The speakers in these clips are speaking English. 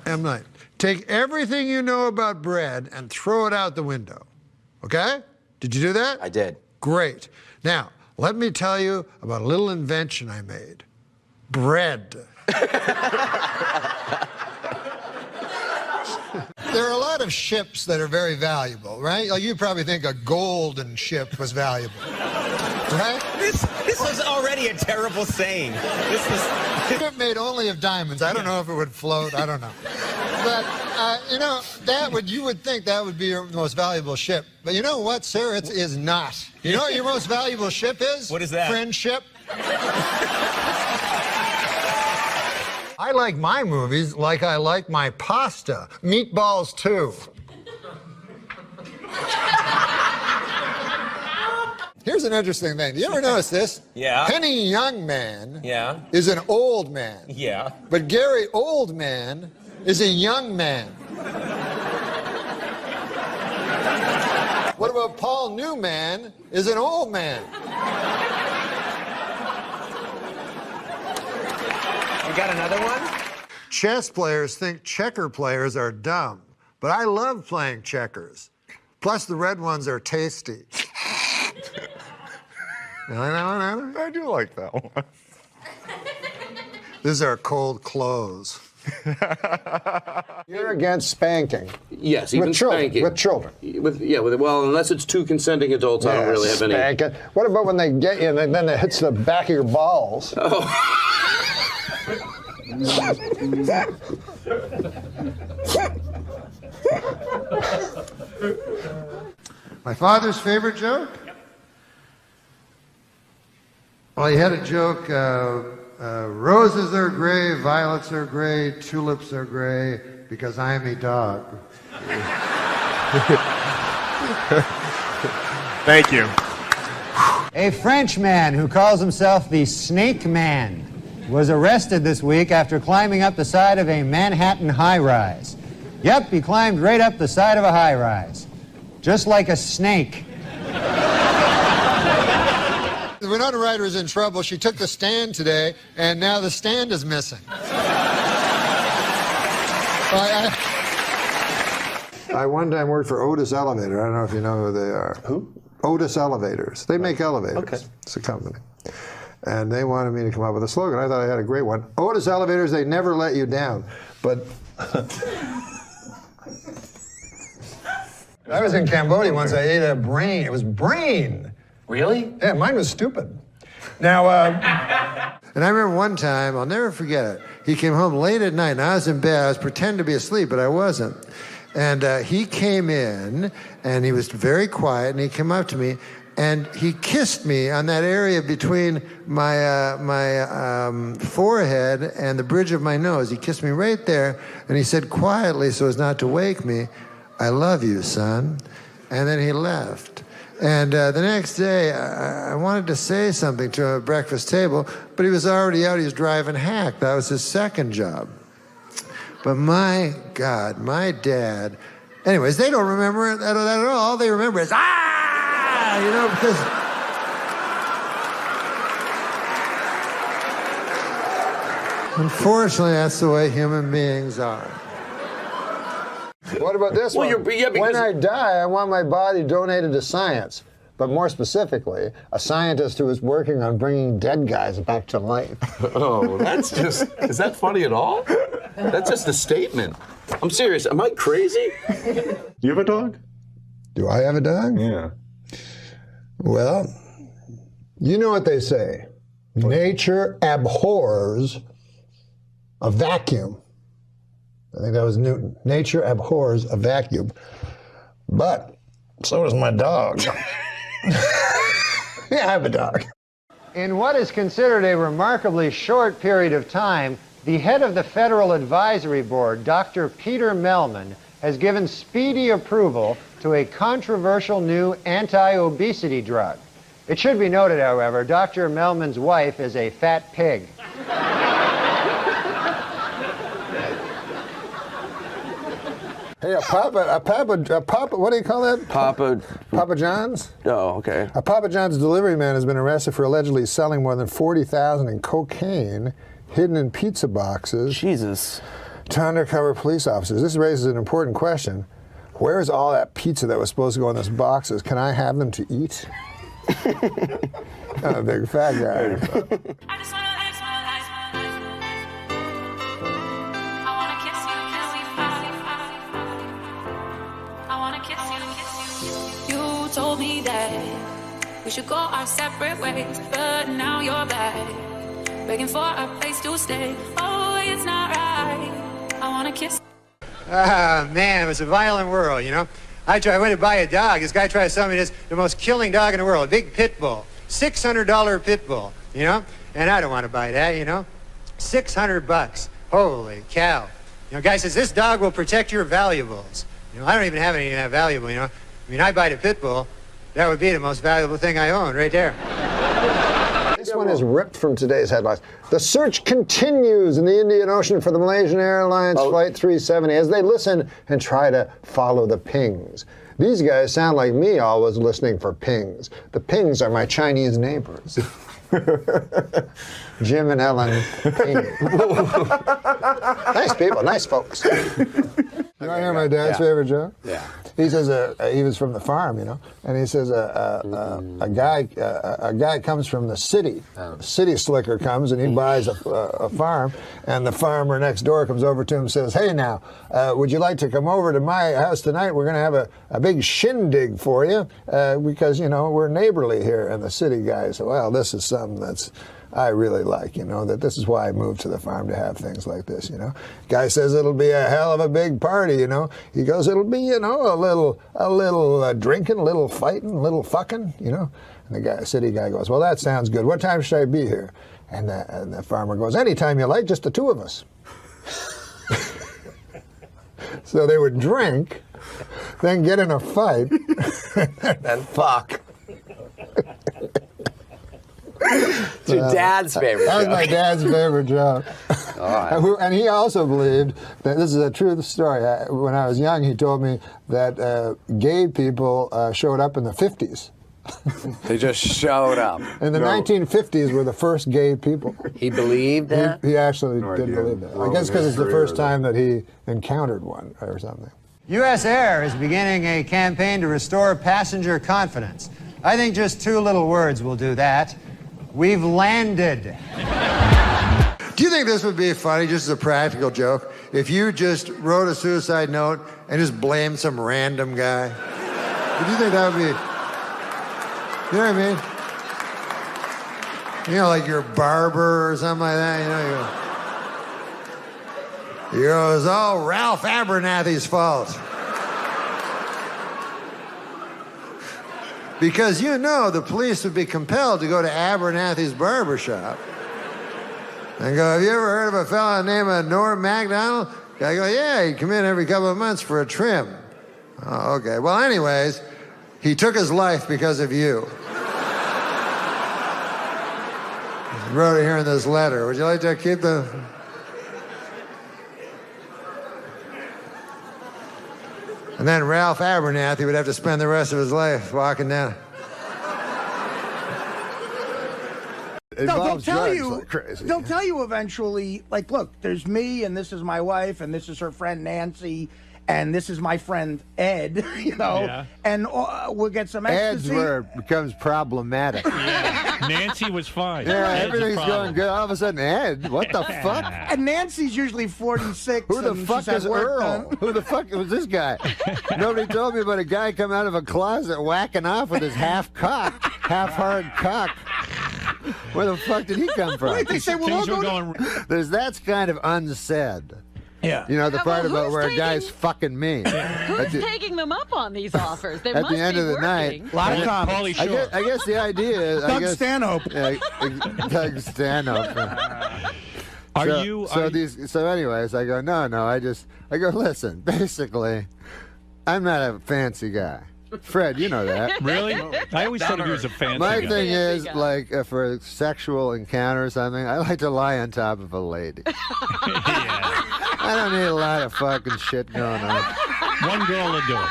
M. Night. Take everything you know about bread and throw it out the window. Okay? Did you do that? I did. Great. Now, let me tell you about a little invention I made. Bread. There are a lot of ships that are very valuable, right? Like you probably think a golden ship was valuable, right? This was already a terrible saying. This is ship made only of diamonds. I don't know if it would float. I don't know. But you know, you would think that would be your most valuable ship. But you know what, sir? It is not. You know what your most valuable ship is? What is that? Friendship. I like my movies like I like my pasta. Meatballs, too. Here's an interesting thing. Do you ever notice this? Yeah. Penny Youngman is an old man. Yeah. But Gary Oldman is a young man. What about Paul Newman is an old man? You got another one? Chess players think checker players are dumb, but I love playing checkers. Plus, the red ones are tasty. I do like that one. These are cold clothes. You're against spanking. Yes, even with children, spanking. With children. Well, unless it's two consenting adults, I don't really have any. Spanking. What about when they get you and then it hits the back of your balls? Oh. My father's favorite joke? Well, he had a joke, roses are gray, violets are gray, tulips are gray, because I am a dog. Thank you. A Frenchman who calls himself the Snake Man was arrested this week after climbing up the side of a Manhattan high-rise. Yep, he climbed right up the side of a high-rise, just like a snake. The Winona Ryder is in trouble. She took the stand today, and now the stand is missing. I one time worked for Otis Elevator. I don't know if you know who they are. Who? Otis Elevators. They make elevators. Okay. It's a company. And they wanted me to come up with a slogan. I thought I had a great one. Otis Elevators, they never let you down. But I was in Cambodia once. I ate a brain. It was brain. Really? Yeah, mine was stupid. Now, and I remember one time, I'll never forget it. He came home late at night, and I was in bed. I was pretending to be asleep, but I wasn't. And he came in, and he was very quiet, and he came up to me, and he kissed me on that area between my forehead and the bridge of my nose. He kissed me right there, and he said quietly, so as not to wake me, "I love you, son." And then he left. And the next day, I wanted to say something to him at breakfast table, but he was already out. He was driving hack. That was his second job. But my God, my dad. Anyways, they don't remember that at all. All they remember is, you know, because. Unfortunately, that's the way human beings are. What about this one? When I die, I want my body donated to science. But more specifically, a scientist who is working on bringing dead guys back to life. Oh, that's just, is that funny at all? That's just a statement. I'm serious. Am I crazy? Do you have a dog? Do I have a dog? Yeah. Well, you know what they say. Nature abhors a vacuum. I think that was Newton. Nature abhors a vacuum. But so does my dog. Yeah, I have a dog. In what is considered a remarkably short period of time, the head of the Federal Advisory Board, Dr. Peter Mellman, has given speedy approval to a controversial new anti-obesity drug. It should be noted, however, Dr. Mellman's wife is a fat pig. Hey, a Papa, what do you call that? Papa John's? Oh, okay. A Papa John's delivery man has been arrested for allegedly selling more than $40,000 in cocaine hidden in pizza boxes. Jesus. to undercover police officers. This raises an important question. Where's all that pizza that was supposed to go in those boxes? Can I have them to eat? I'm a big fat guy. You told me that we should go our separate ways, but now you're back, begging for a place to stay. Oh, it's not right. I wanna kiss. Ah, man, it was a violent world, you know. I went to buy a dog. This guy tried to sell me the most killing dog in the world, a big pit bull, $600 pit bull, you know. And I don't want to buy that, you know. $600. Holy cow. You know, guy says, this dog will protect your valuables. You know, I don't even have any that valuable, you know. I mean, I buy the pit bull. That would be the most valuable thing I own right there. This one is ripped from today's headlines. The search continues in the Indian Ocean for the Malaysian Airlines Flight 370 as they listen and try to follow the pings. These guys sound like me always listening for pings. The pings are my Chinese neighbors. Jim and Ellen Ping. Nice people, nice folks. You want to hear my dad's favorite joke? Yeah. He says he was from the farm, you know, and he says a guy comes from the city. A city slicker comes and he buys a farm, and the farmer next door comes over to him and says, "Hey, now, would you like to come over to my house tonight? We're going to have a big shindig for you because, you know, we're neighborly here." And the city guy said, "Well, this is something that's I really like, you know, that this is why I moved to the farm, to have things like this, you know." Guy says it'll be a hell of a big party, you know. He goes, it'll be, you know, a little drinking, a little fighting, a little fucking, you know. And the city guy goes, "Well, that sounds good. What time should I be here?" And the farmer goes, "Anytime you like, just the two of us." So they would drink, then get in a fight, And fuck. It's your dad's favorite That was joke. my dad's favorite joke. All right. And he also believed that this is a true story. When I was young, he told me that gay people showed up in the 50s. They just showed up. And the 1950s were the first gay people. He believed that? He actually did believe that. I guess because it's the first time that he encountered one or something. U.S. Air is beginning a campaign to restore passenger confidence. I think just two little words will do that. We've landed. Do you think this would be funny, just as a practical joke, if you just wrote a suicide note and just blamed some random guy? Would you think that would be, you know what I mean? You know, like your barber or something like that, you know, it's all Ralph Abernathy's fault. Because you know the police would be compelled to go to Abernathy's barbershop and go, "Have you ever heard of a fellow named Norm Macdonald?" I go, "Yeah, he'd come in every couple of months for a trim." "Oh, okay. Well, anyways, he took his life because of you." He wrote it here in this letter. Would you like to keep the... And then Ralph Abernathy would have to spend the rest of his life walking down. They'll tell you. Like crazy. They'll tell you eventually. Like, look, there's me, and this is my wife, and this is her friend Nancy, and this is my friend Ed. You know, and we'll get some Ed's ecstasy. where it becomes problematic. Yeah. Nancy was fine. Yeah, Ed's a everything's problem. going good. All of a sudden, Ed, what the fuck? And Nancy's usually 46. Who the and fuck she's had is work Earl? done. Who the fuck was this guy? Nobody told me about a guy coming out of a closet whacking off with his half-hard cock. Where the fuck did he come from? Wait, they say we'll all Things were go going. That's kind of unsaid. Yeah. You know, the part well, about who's where a taking- guy's fucking me. Who's taking them up on these offers? They At must the end be of the working. night, A lot of Pauly comments. Shore. I guess the idea is... Doug Stanhope. Doug Stanhope. So anyways, I go, no, I go, listen, basically, I'm not a fancy guy. Fred, you know that. Really? I always thought of you as a fancy My guy. thing is, guy. like, for a sexual encounter or something, I like to lie on top of a lady. Yeah. I don't need a lot of fucking shit going on. One girl will do it.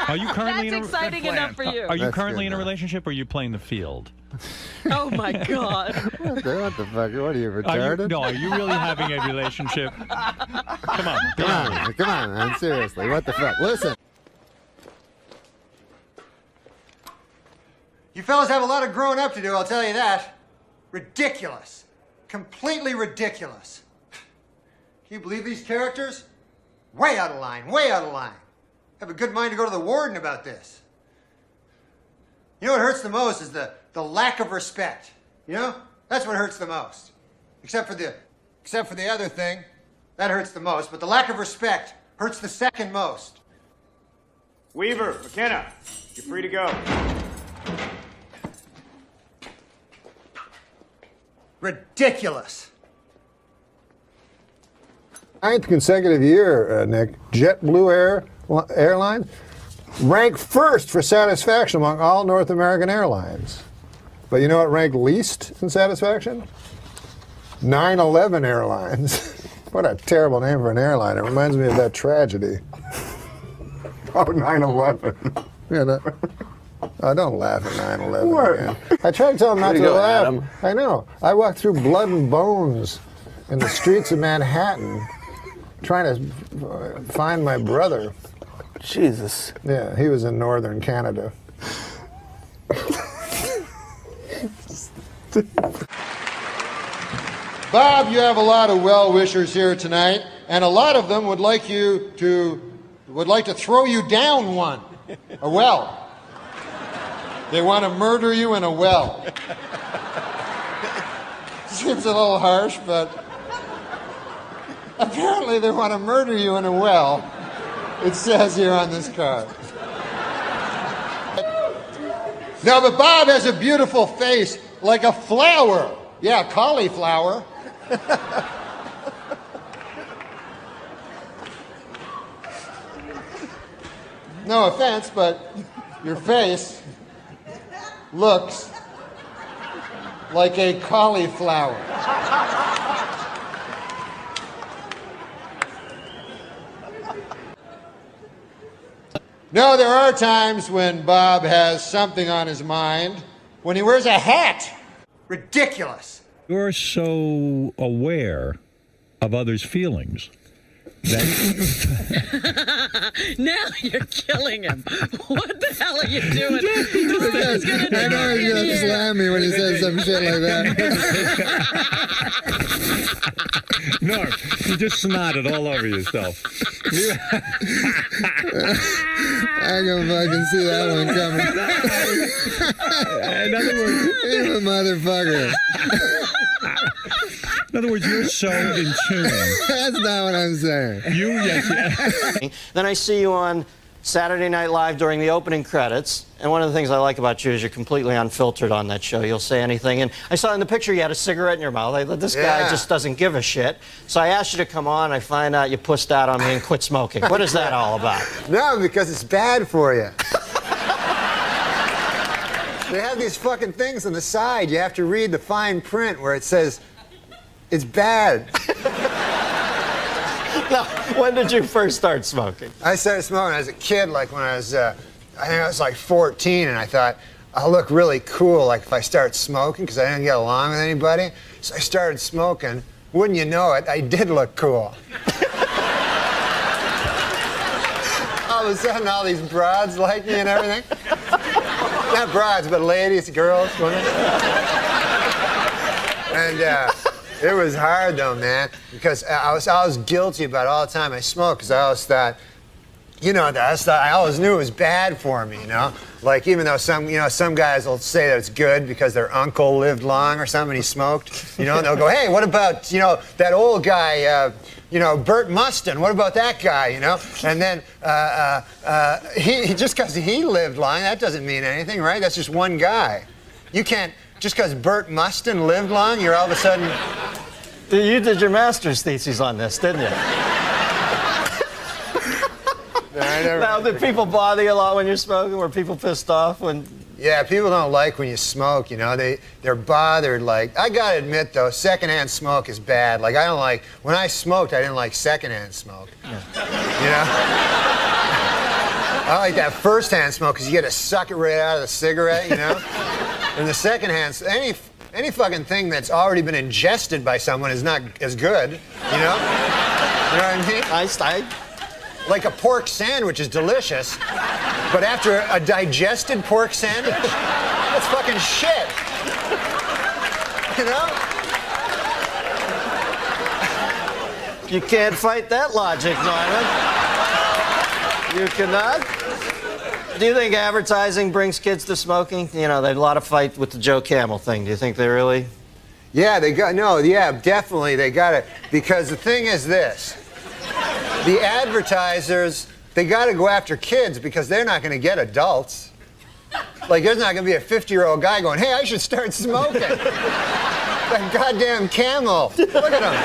Are you currently That's exciting enough for you. Are you That's currently good, in a man. relationship, or are you playing the field? Oh my God. What the fuck? What are you, Are retarded? you really having a relationship? Come on. Come on, man. Seriously, what the fuck? Listen. You fellas have a lot of growing up to do, I'll tell you that. Ridiculous. Completely ridiculous. Can you believe these characters? Way out of line, way out of line. Have a good mind to go to the warden about this. You know what hurts the most is the lack of respect. You know? That's what hurts the most. Except for the other thing. That hurts the most, but the lack of respect hurts the second most. Weaver, McKenna, you're free to go. Ridiculous. 9th consecutive year, Nick, JetBlue Airlines ranked first for satisfaction among all North American airlines. But you know what ranked least in satisfaction? 9/11 Airlines. What a terrible name for an airline. It reminds me of that tragedy. Oh, 9/11. Yeah, don't laugh at 9/11 again. I tried to tell him not to laugh. Adam. I know. I walked through blood and bones in the streets of Manhattan trying to find my brother. Jesus. Yeah, he was in northern Canada. Bob, you have a lot of well-wishers here tonight, and a lot of them would like to throw you down one, a well. They want to murder you in a well. Seems a little harsh, but apparently they want to murder you in a well. It says here on this card. No, but Bob has a beautiful face, like a flower. Yeah, cauliflower. No offense, but your face looks like a cauliflower. No, there are times when Bob has something on his mind. When he wears a hat. Ridiculous. You're so aware of others' feelings that Now you're killing him. What the hell are you doing? This thing's gonna I know he's going to slam me when he says some shit like that. No, you just snotted all over yourself. I can fucking see that one coming. In other words, You're a motherfucker. in other words, you're so in tune. That's not what I'm saying. Yes. Then I see you on Saturday Night Live during the opening credits, and one of the things I like about you is you're completely unfiltered on that show. You'll say anything, and I saw in the picture you had a cigarette in your mouth. I thought, this guy just doesn't give a shit. So I asked you to come on. I find out you pussed out on me and quit smoking. What is that all about? No, because it's bad for you. They have these fucking things on the side. You have to read the fine print where it says, it's bad. Now, when did you first start smoking? I started smoking when I was a kid, like when I was, I think I was like 14, and I thought, I'll look really cool like if I start smoking, because I didn't get along with anybody. So I started smoking. Wouldn't you know it, I did look cool. All of a sudden, all these broads like me and everything. Not broads, but ladies, girls, women. And it was hard though, man, because I was guilty about it all the time I smoked, because I always thought, I always knew it was bad for me, you know? Like, even though some guys will say that it's good because their uncle lived long or something and he smoked, and they'll go, hey, what about, that old guy, Bert Mustin, what about that guy, And then he just because he lived long, that doesn't mean anything, right? That's just one guy. You can't, just because Bert Mustin lived long, you're all of a sudden... You did your master's thesis on this, didn't you? I never... Now, did people bother you a lot when you're smoking? Were people pissed off when Yeah, people don't like when you smoke, you know. They're bothered. Like, I gotta admit though, secondhand smoke is bad. Like, I don't like, when I smoked, I didn't like secondhand smoke. Yeah. You know? I like that first-hand smoke because you get to suck it right out of the cigarette, you know? And the secondhand, any fucking thing that's already been ingested by someone is not as good, you know? You know what I mean? Like a pork sandwich is delicious, but after a digested pork sandwich, that's fucking shit. You know? You can't fight that logic, Norman. You cannot. Do you think advertising brings kids to smoking? You know, there's a lot of fight with the Joe Camel thing. Do you think they really? Yeah, definitely they got it. Because the thing is this. The advertisers, they got to go after kids because they're not going to get adults. Like, there's not going to be a 50-year-old guy going, hey, I should start smoking. That goddamn Camel. Look at him.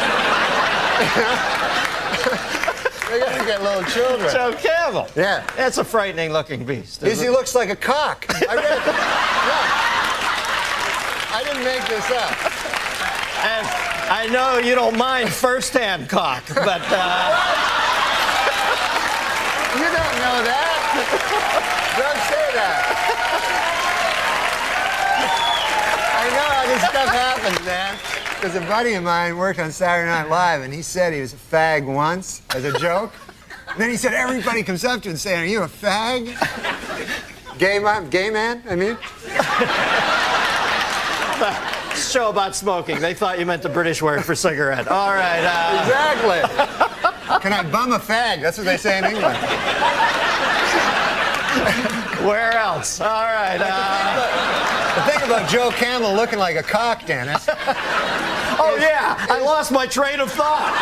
They got to get little children. Joe Camel. Yeah. That's a frightening-looking beast. He looks like a cock. I read it. I didn't make this up. And I know you don't mind first-hand cock, but... You don't know that. Don't say that. I know how this stuff happens, man. Because a buddy of mine worked on Saturday Night Live, and he said he was a fag once as a joke. And then he said everybody comes up to him saying, "Are you a fag? Gay man? I mean." Show about smoking. They thought you meant the British word for cigarette. All right. Exactly. Can I bum a fag? That's what they say in England. Where else? All right. The thing about Joe Camel looking like a cock, Dennis. I lost my train of thought.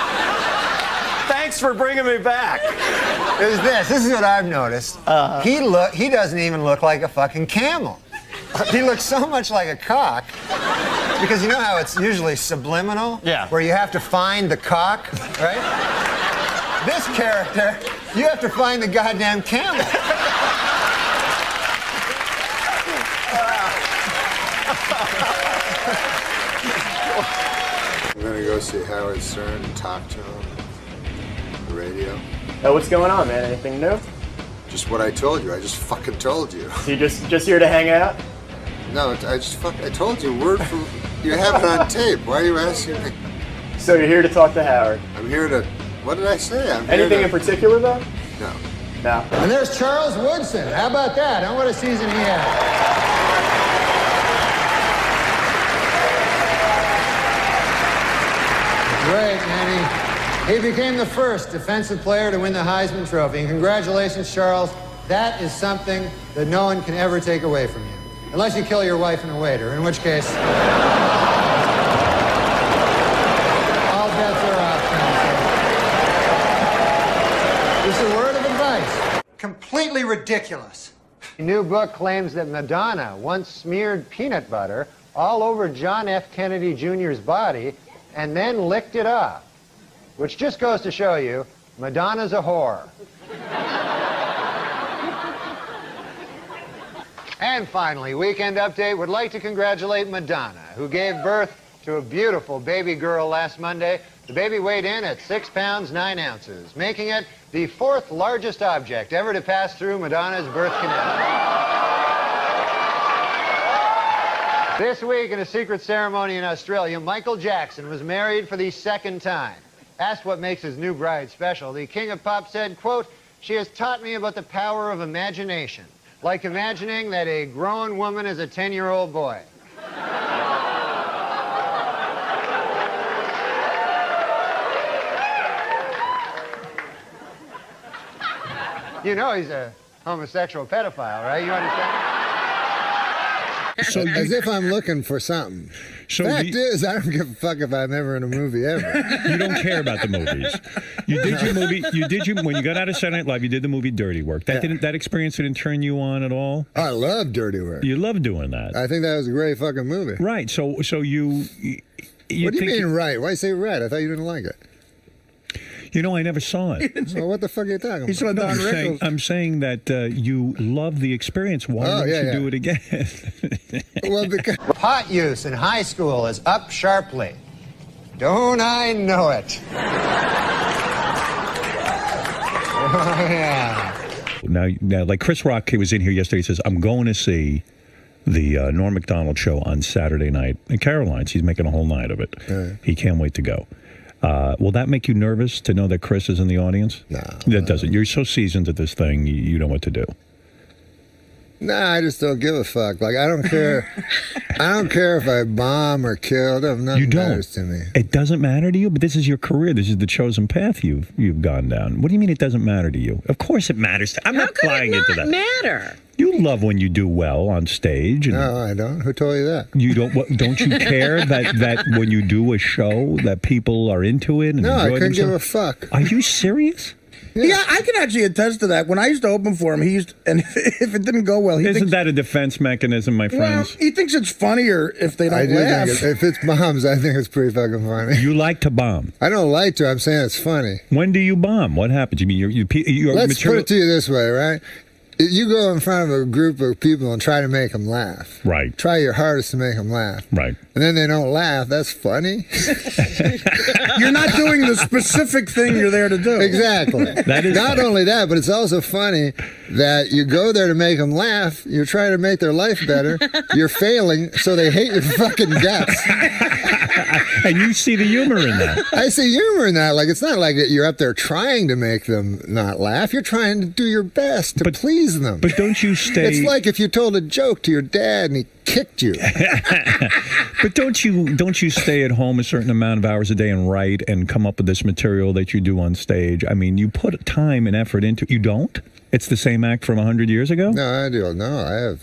Thanks for bringing me back. This is what I've noticed. He doesn't even look like a fucking camel. He looks so much like a cock. Because you know how it's usually subliminal? Yeah. Where you have to find the cock, right? This character, you have to find the goddamn camel. I'm gonna go see Howard Stern and talk to him on the radio. Oh, what's going on, man? Anything new? Just what I told you. I just fucking told you. So you just here to hang out? No, I told you word for. You have it on tape. Why are you asking me? So you're here to talk to Howard? I'm here to. What did I say? Anything in particular, though? No. No. And there's Charles Woodson. How about that? What a season he had. Great, man. He became the first defensive player to win the Heisman Trophy. And congratulations, Charles. That is something that no one can ever take away from you. Unless you kill your wife and a waiter, in which case... all bets are off. Just a word of advice. Completely ridiculous. A new book claims that Madonna once smeared peanut butter all over John F. Kennedy Jr.'s body and then licked it off. Which just goes to show you, Madonna's a whore. And finally, Weekend Update would like to congratulate Madonna, who gave birth to a beautiful baby girl last Monday. The baby weighed in at 6 pounds, 9 ounces, making it the 4th largest object ever to pass through Madonna's birth canal. This week, in a secret ceremony in Australia, Michael Jackson was married for the 2nd time. Asked what makes his new bride special, the King of Pop said, quote, "She has taught me about the power of imagination. Like imagining that a grown woman is a 10-year-old boy." You know he's a homosexual pedophile, right? You understand? So as if I'm looking for something. So Fact is, I don't give a fuck if I'm ever in a movie ever. You don't care about the movies. You did your movie. When you got out of Saturday Night Live, you did the movie Dirty Work. That experience didn't turn you on at all. I love Dirty Work. You love doing that. I think that was a great fucking movie. Right. So you what do you mean right? Why say right? I thought you didn't like it. You know, I never saw it. So what the fuck are you talking about? He saw Don Rickles. I'm saying that you love the experience. Why don't you do it again? Well, because Pot use in high school is up sharply. Don't I know it? Oh, yeah. Now, like Chris Rock, he was in here yesterday. He says, I'm going to see the Norm Macdonald show on Saturday night in Caroline's. He's making a whole night of it. He can't wait to go. Will that make you nervous to know that Chris is in the audience? No. That doesn't. You're so seasoned at this thing, you know what to do. Nah, I just don't give a fuck. Like, I don't care. I don't care if I bomb or kill. Nothing matters to me. It doesn't matter to you, but this is your career. This is the chosen path you've gone down. What do you mean it doesn't matter to you? Of course it matters. I'm not buying into that. Matter? You love when you do well on stage. And no, I don't. Who told you that? You don't. Don't you care that when you do a show that people are into it? And no, I enjoy couldn't themselves? give a fuck. Are you serious? Yeah, I can actually attest to that. When I used to open for him, and if it didn't go well, Isn't that a defense mechanism, my friends? Well, he thinks it's funnier if they don't I do laugh. think if it's bombs, I think it's pretty fucking funny. You like to bomb? I don't like to. I'm saying it's funny. When do you bomb? What happens? You mean your Let's material? put it to you this way, right? You go in front of a group of people and try to make them laugh. Right. Try your hardest to make them laugh. Right. And then they don't laugh. That's funny. You're not doing the specific thing you're there to do. Exactly. That is not funny. only that, but it's also funny that you go there to make them laugh. You're trying to make their life better. You're failing, so they hate your fucking guts. And you see the humor in that. I see humor in that. Like, it's not like that you're up there trying to make them not laugh. You're trying to do your best to please them. But don't you stay... It's like if you told a joke to your dad and he kicked you. But don't you stay at home a certain amount of hours a day and write and come up with this material that you do on stage? I mean, you put time and effort into it. You don't? It's the same act from 100 years ago? No, I do. No, I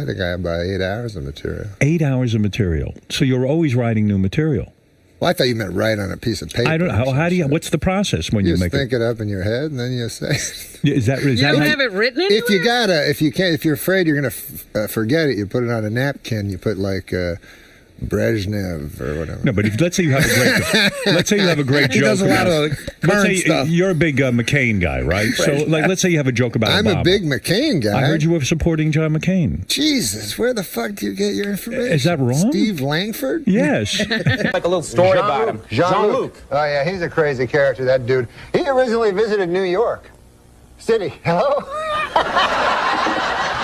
think I have about 8 hours of material. 8 hours of material. So you're always writing new material. Well, I thought you meant write on a piece of paper. I don't know. How do you? What's the process when you just make think it up in your head and then you say. Is that You don't have it written anywhere? If you're afraid you're gonna forget it, you put it on a napkin. You put like Brezhnev or whatever. No, but let's say you have a great. Let's say you have a great joke. He does a lot of current stuff. You're a big McCain guy, right? So, like, let's say you have a joke about. I'm Obama. a big McCain guy. I heard you were supporting John McCain. Jesus, where the fuck do you get your information? Is that wrong? Steve Langford? Yes. Like a little story about him. Jean-Luc. Oh, yeah, he's a crazy character, that dude. He originally visited New York City. Hello?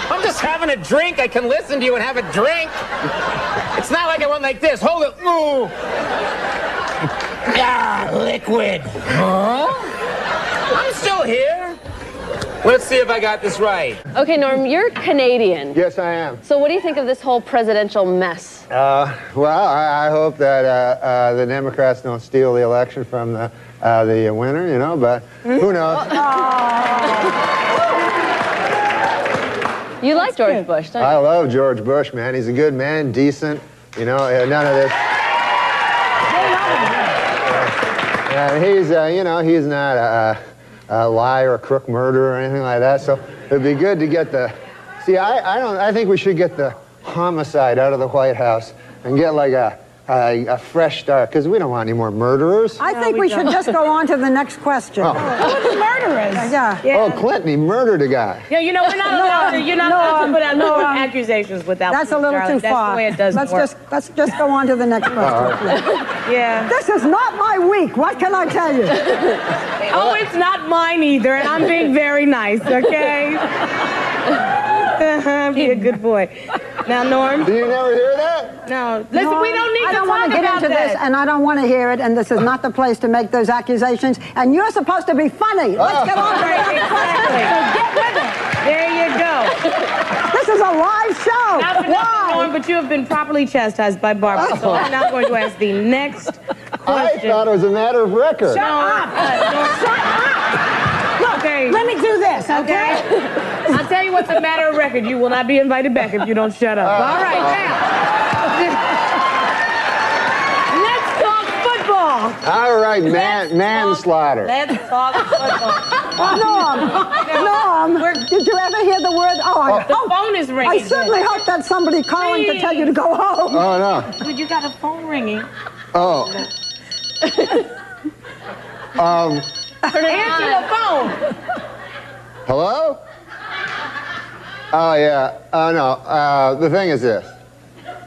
I'm just having a drink. I can listen to you and have a drink. It's not like I went like this. Hold it. Ooh. Ah, liquid. Huh? I'm still here. Let's see if I got this right. Okay, Norm, you're Canadian. Yes, I am. So what do you think of this whole presidential mess? Well, I hope that the Democrats don't steal the election from the winner, you know, but who knows? You like George Bush, don't you? I love George Bush, man. He's a good man, decent, you know, none of this. He's, you know, he's not a liar, a crook, murderer, or anything like that. So it'd be good to get the. See, I think we should get the homicide out of the White House and get like a fresh start, because we don't want any more murderers. I think we should just go on to the next question. Oh. Who are the murderers? Yeah. Oh, Clinton, he murdered a guy. Yeah, you know, we're not allowed to, you're not allowed to put out no accusations without That's a little darling. too far. That's the way it does work. Let's just go on to the next question. Yeah. This is not my week. What can I tell you? Oh, it's not mine either, and I'm being very nice, okay? Be a good boy. Now, Norm. Do you never hear that? No. Listen, No, we don't need I to don't talk want to get about into that. this, and I don't want to hear it, and this is not the place to make those accusations, and you're supposed to be funny. Let's get on to the next question. So get with it. There you go. This is a live show. Not for nothing, Norm, but you have been properly chastised by Barbara, so I'm now going to ask the next question. I thought it was a matter of record. Shut up. Shut up. Look, Okay. let me do this, okay? I'll tell you what's a matter of record. You will not be invited back if you don't shut up. All right, now. Let's talk football. All right, manslaughter. Let's talk football. Norm, did you ever hear the word? The phone is ringing. I certainly hope that's somebody calling to tell you to go home. Oh, no. Dude, you got a phone ringing. Oh. Answer the phone. Hello? Oh, yeah. Oh, no. The thing is this.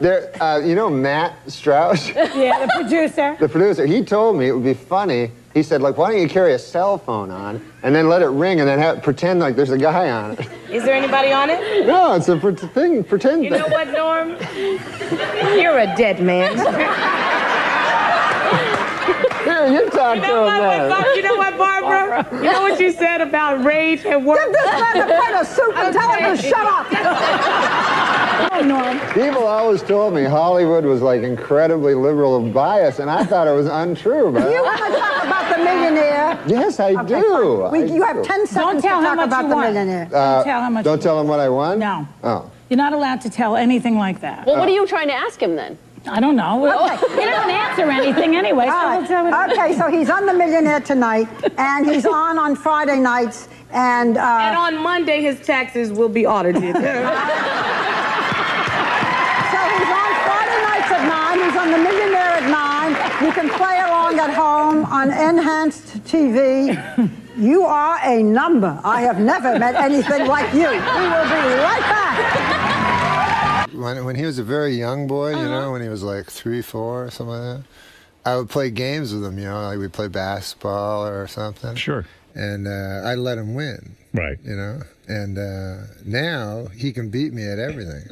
You know Matt Strauss? Yeah, the producer. The producer. He told me it would be funny. He said, like, why don't you carry a cell phone on and then let it ring and then pretend like there's a guy on it. Is there anybody on it? No, it's a thing. Pretend. You know what, Norm? You're a dead man. Here, you talk to him now. You know what, Barbara? You know what you said about rage and work? Give this man a plate of soup and tell him to shut up. Oh, Norm. People always told me Hollywood was like incredibly liberal and biased, and I thought it was untrue. But You want to talk about the millionaire? Yes, I do. You have 10 seconds to talk about the millionaire. Don't tell how much Don't you tell him what I won? No. Oh. You're not allowed to tell anything like that. Well, what are you trying to ask him then? I don't know. Okay. He doesn't answer anything anyway. All right. Okay, so he's on The Millionaire tonight, and he's on Friday nights, and on Monday his taxes will be audited. So he's on Friday nights at 9. He's on The Millionaire at 9. You can play along at home on enhanced TV. You are a number. I have never met anything like you. We will be right back. When he was a very young boy, you know, when he was like 3, 4, something like that, I would play games with him, you know, like we'd play basketball or something. Sure. And I'd let him win. Right. You know? And now he can beat me at everything.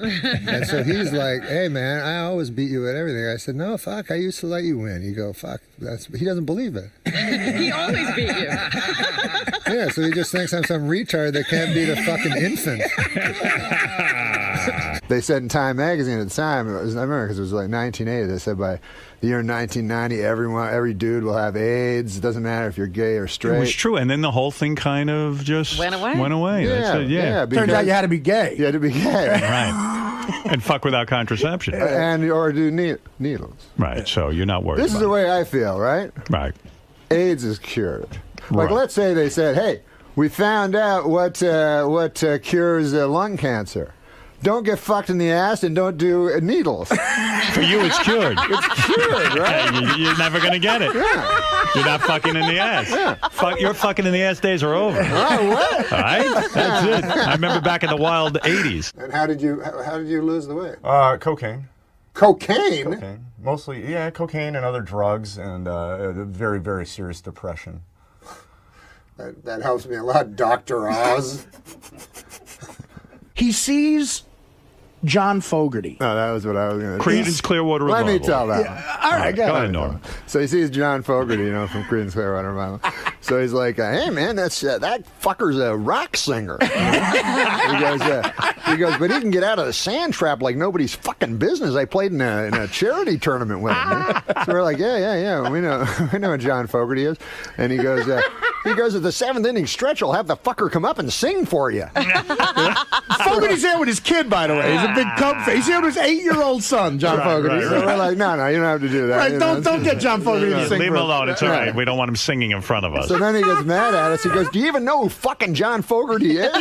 And so he's like, hey, man, I always beat you at everything. I said, no, fuck, I used to let you win. You go, fuck, he doesn't believe it. He always beat you. Yeah, so he just thinks I'm some retard that can't beat a fucking infant. They said in Time magazine at the time, I remember because it was like 1980, they said by the year 1990, every dude will have AIDS. It doesn't matter if you're gay or straight. It was true, and then the whole thing kind of just went away. Yeah, That's it, yeah. Turns out you had to be gay. You had to be gay. Right. And fuck without contraception. Or do needles. Right, so you're not worried This is about the way I feel, right? Right. AIDS is cured. Like, Right. let's say they said, hey, we found out what cures lung cancer. Don't get fucked in the ass and don't do needles. For you, it's cured. It's cured, right? You're never going to get it. Yeah. You're not fucking in the ass. Yeah. Your fucking in the ass days are over. Oh, what? All right? That's it. I remember back in the wild 80s. And how did you lose the weight? Cocaine. Cocaine? Cocaine. Mostly, yeah, cocaine and other drugs and very, very serious depression. That helps me a lot, Dr. Oz. He sees John Fogerty. No, that was what I was going to Creedence Clearwater Let Revival. me tell that. Yeah, all right, go ahead, Norm. So he sees John Fogerty, you know, from Creedence Clearwater Revival. So he's like, "Hey, man, that fucker's a rock singer." He goes, but he can get out of the sand trap like nobody's fucking business. I played in a charity tournament with him. So we're like, yeah, we know what John Fogerty is. And he goes, at the 7th inning stretch, I'll have the fucker come up and sing for you. Fogerty's there with his kid, by the way. He's a big Cub fan. He's here with his 8-year-old son, John Fogerty. Right. So we're like, no, you don't have to do that. Right, you know? don't get John Fogerty to sing. Leave him for us. alone. It's all right. We don't want him singing in front of us. So then he gets mad at us. He goes, do you even know who fucking John Fogerty is?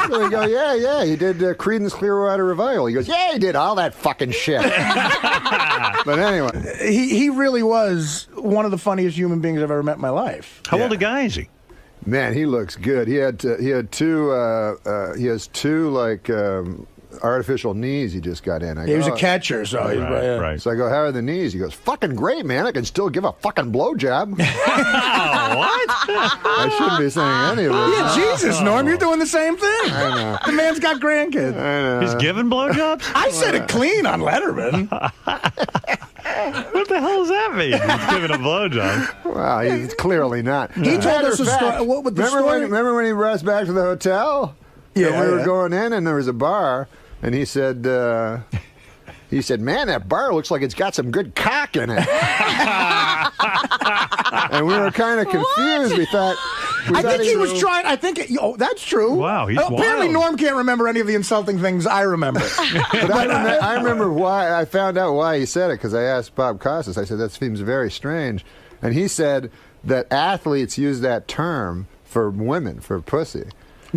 So we go, yeah, he did Creedence Clearwater Revival. He goes, yeah, he did all that fucking shit. But anyway. He really was one of the funniest human beings I've ever met in my life. How old a guy is he? Man, he looks good. He has two like artificial knees he just got in. He was a catcher, so he's right. So I go, how are the knees? He goes, fucking great, man. I can still give a fucking blowjob. What? I shouldn't be saying any of this. Yeah, Jesus, Norm, you're doing the same thing. I know. The man's got grandkids. I know. He's giving blowjobs? I said it clean on Letterman. What the hell does that mean? He's giving a blowjob. Well, he's clearly not. He told us a story. What with the story? Remember when he brought us back to the hotel? Yeah, And we were going in, and there was a bar, and he said, man, that bar looks like it's got some good cock in it. And we were kind of confused. We thought. I think he was trying. That's true. Wow, he's apparently wild. Norm can't remember any of the insulting things I remember. But I remember why. I found out why he said it because I asked Bob Costas. I said that seems very strange, and he said that athletes use that term for women, for pussy.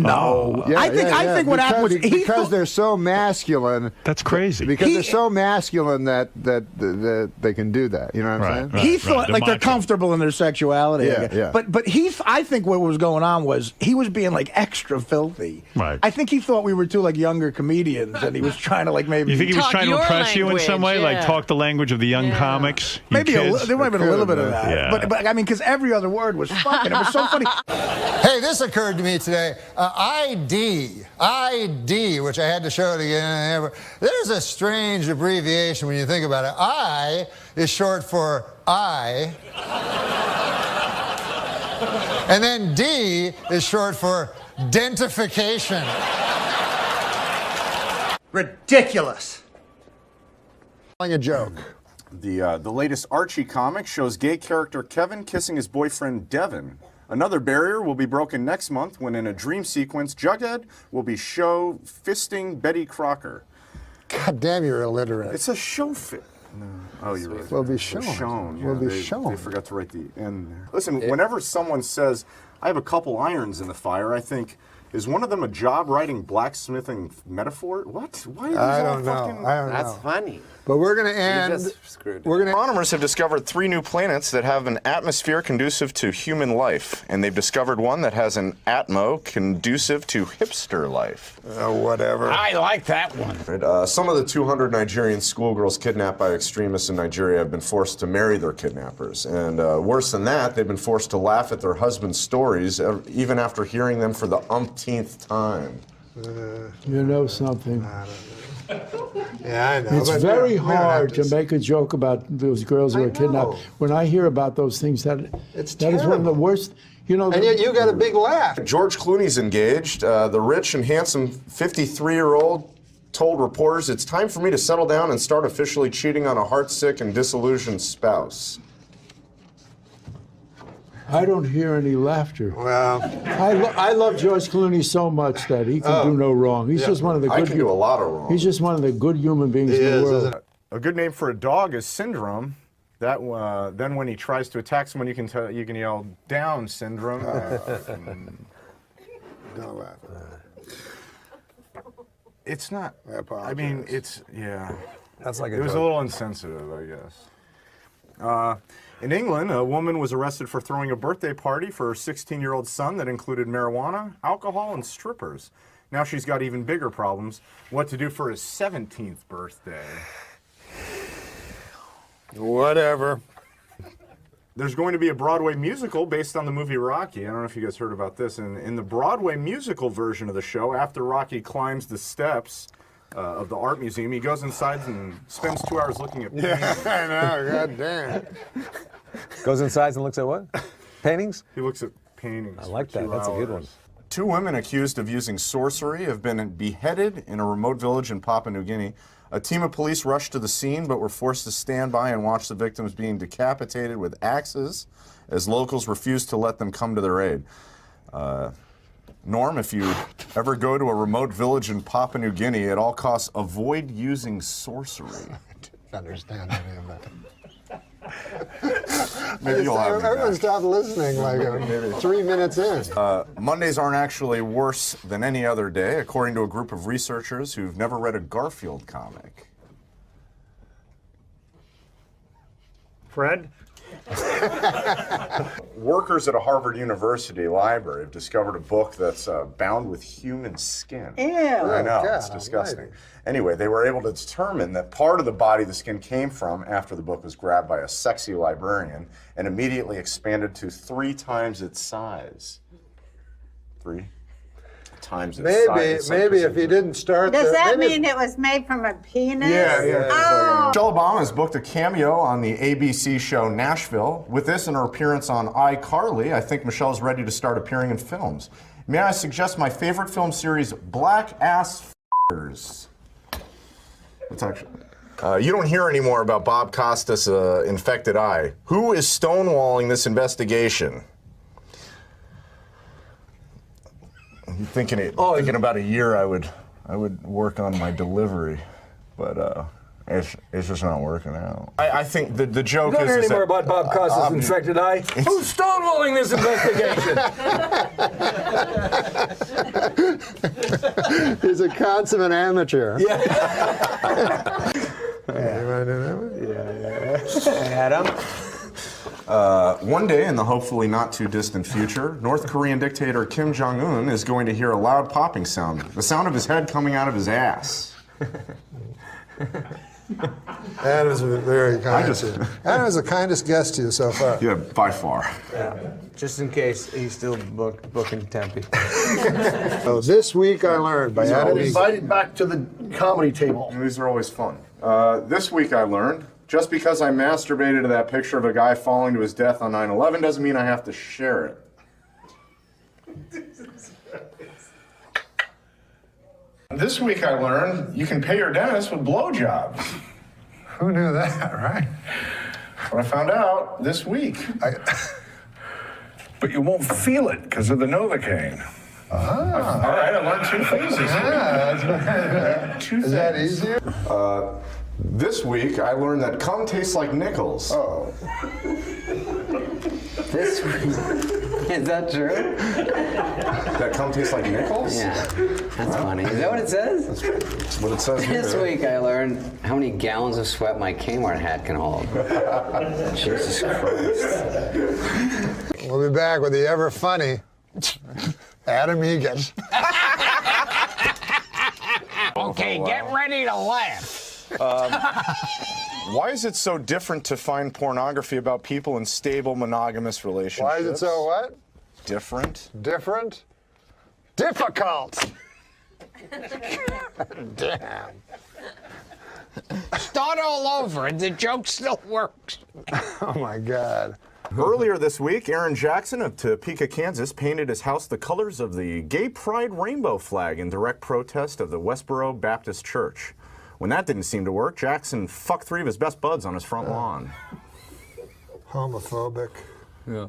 No. Yeah, I think what happened was because they're so masculine. That's crazy. Because they're so masculine that they can do that. You know what I'm saying? He thought like they're comfortable in their sexuality. Yeah. But I think what was going on was he was being like extra filthy. Right. I think he thought we were two like younger comedians, and he was trying to like maybe. You think he was trying to impress you in some way, like yeah. talk the language of the young comics? You Maybe kids? there might have been a little bit of that. Yeah. But I mean, because every other word was fucking. It was so funny. Hey, this occurred to me today. ID, which I had to show it again. There's a strange abbreviation when you think about it. I is short for I. And then D is short for dentification. Ridiculous. Telling a joke. The latest Archie comic shows gay character Kevin kissing his boyfriend Devin. Another barrier will be broken next month when in a dream sequence, Jughead will be show fisting Betty Crocker. God damn, you're illiterate. It's a show fit. No. Oh, you're right. Will be shown. Will be shown. They forgot to write the end there. Listen, whenever someone says, I have a couple irons in the fire, I think, is one of them a job writing blacksmithing metaphor? What? Why are these I all don't know. fucking... I don't know. That's funny. But we're going to end. Astronomers have discovered 3 new planets that have an atmosphere conducive to human life, and they've discovered one that has an atmo conducive to hipster life. Whatever. I like that one. Some of the 200 Nigerian schoolgirls kidnapped by extremists in Nigeria have been forced to marry their kidnappers. And worse than that, they've been forced to laugh at their husbands' stories, even after hearing them for the umpteenth time. You know something. Yeah, I know. It's but very we don't hard have to make a joke about those girls who are kidnapped. When I hear about those things, that is one of the worst. You know, and yet you got a big laugh. George Clooney's engaged. The rich and handsome 53-year-old told reporters, "It's time for me to settle down and start officially cheating on a heartsick and disillusioned spouse." I don't hear any laughter. Well, I love George Clooney so much that he can do no wrong. He's just one of the good. I can do a lot of wrong. He's just one of the good human beings in the world. A good name for a dog is Syndrome. That then when he tries to attack someone, you can yell "Down, Syndrome." Don't laugh. It's not. I mean, it's yeah. That's like it was a little insensitive, I guess. In England, a woman was arrested for throwing a birthday party for her 16-year-old son that included marijuana, alcohol, and strippers. Now she's got even bigger problems. What to do for his 17th birthday? Whatever. There's going to be a Broadway musical based on the movie Rocky. I don't know if you guys heard about this. In the Broadway musical version of the show, after Rocky climbs the steps of the art museum, he goes inside and spends 2 hours looking at paintings. Yeah, I know. God damn. Goes inside and looks at what? Paintings? He looks at paintings. I like for that. 2 That's a good one. hours. 2 women accused of using sorcery have been beheaded in a remote village in Papua New Guinea. A team of police rushed to the scene but were forced to stand by and watch the victims being decapitated with axes as locals refused to let them come to their aid. Norm, if you ever go to a remote village in Papua New Guinea, at all costs, avoid using sorcery. I didn't understand any of that. Maybe you'll have me Everyone back. stopped listening like 3 minutes in. Mondays aren't actually worse than any other day, according to a group of researchers who've never read a Garfield comic. Fred? Workers at a Harvard University library have discovered a book that's bound with human skin. Ew. I know, God, it's disgusting. Anyway, they were able to determine that part of the body the skin came from after the book was grabbed by a sexy librarian and immediately expanded to 3 times its size. 3 times its size. Maybe if you didn't start. Does that mean it was made from a penis? Yeah. Oh. Michelle Obama has booked a cameo on the ABC show Nashville. With this and her appearance on iCarly, I think Michelle is ready to start appearing in films. May I suggest my favorite film series, Black Ass F***ers? It's actually... you don't hear any more about Bob Costas' infected eye. Who is stonewalling this investigation? I'm thinking about a year I would work on my delivery, but it's just not working out. I think the joke You don't is hear any that, more about Bob Costas' infected eye? Who's stonewalling this investigation? He's a consummate amateur. Yeah. You want to do that one? Yeah. Adam? One day in the hopefully not too distant future, North Korean dictator Kim Jong-un is going to hear a loud popping sound, the sound of his head coming out of his ass. Adam's very kind. Adam is the kindest guest to you so far. Yeah, by far. Yeah. Just in case he's still booking Tempe. So this week I learned by Adam. Invited back to the comedy table. These are always fun. This week I learned, just because I masturbated to that picture of a guy falling to his death on 9/11 doesn't mean I have to share it. This week I learned you can pay your dentist with blowjobs. Who knew that, right? What I found out this week. But you won't feel it because of the Novocaine. Ah. All right, I learned two phases. Is that easier? This week I learned that cum tastes like nickels. Oh. This week. Is that true? That cum tastes like nickels? Yeah, that's funny. Is that what it says? That's what it says here. This week I learned how many gallons of sweat my Kmart hat can hold. Jesus Christ. We'll be back with the ever funny Adam Egan. Okay, get ready to laugh. Why is it so different to find pornography about people in stable monogamous relationships? Why is it so what? Different. Different? Difficult. Damn. Start all over, and the joke still works. Oh my God. Earlier this week, Aaron Jackson of Topeka, Kansas, painted his house the colors of the Gay Pride rainbow flag in direct protest of the Westboro Baptist Church. When that didn't seem to work, Jackson fucked 3 of his best buds on his front lawn. Homophobic. Yeah.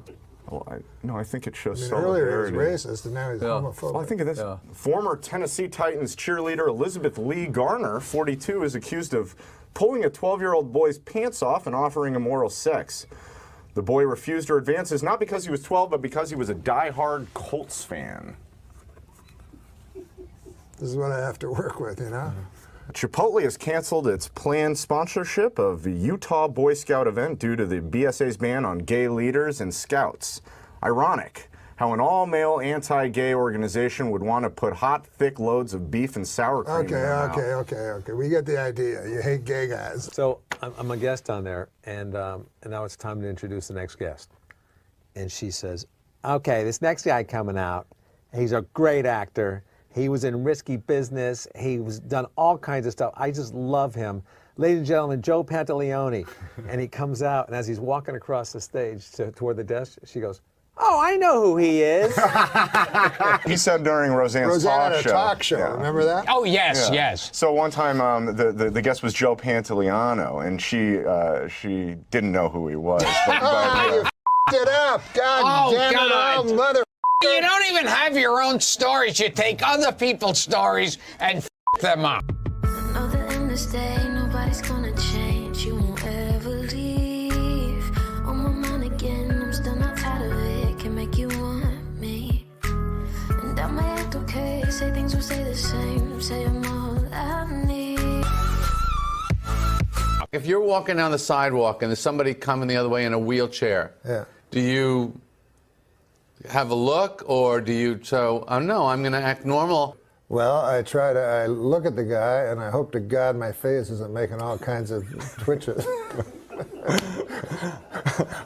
Well, I think it shows earlier he solidarity. was racist, and now he's homophobic. Well, I think of this. Yeah. Former Tennessee Titans cheerleader Elizabeth Lee Garner, 42, is accused of pulling a 12-year-old boy's pants off and offering him oral sex. The boy refused her advances not because he was 12, but because he was a die-hard Colts fan. This is what I have to work with, you know? Chipotle has canceled its planned sponsorship of the Utah Boy Scout event due to the BSA's ban on gay leaders and scouts. Ironic how an all-male anti-gay organization would want to put hot, thick loads of beef and sour cream in their mouth. Okay. We get the idea. You hate gay guys. So I'm a guest on there, and now it's time to introduce the next guest. And she says, okay, this next guy coming out, he's a great actor. He was in Risky Business. He was done all kinds of stuff. I just love him. Ladies and gentlemen, Joe Pantaleone. And he comes out, and as he's walking across the stage toward the desk, she goes, oh, I know who he is. He said during Roseanne's talk show. Yeah. Remember that? Oh, yes, yes. So one time the guest was Joe Pantaleone, and she didn't know who he was. You f***ed it up. God damn it, mother. You don't even have your own stories. You take other people's stories and f them up. I know that in this day, nobody's gonna change. You won't ever leave. On my mind again, I'm still not tired of it. Can make you want me. And I might act okay, say things will stay the same. Say I'm all I need. If you're walking down the sidewalk and there's somebody coming the other way in a wheelchair, do you have a look, or do you no, I'm going to act normal? Well, I look at the guy, and I hope to God my face isn't making all kinds of twitches.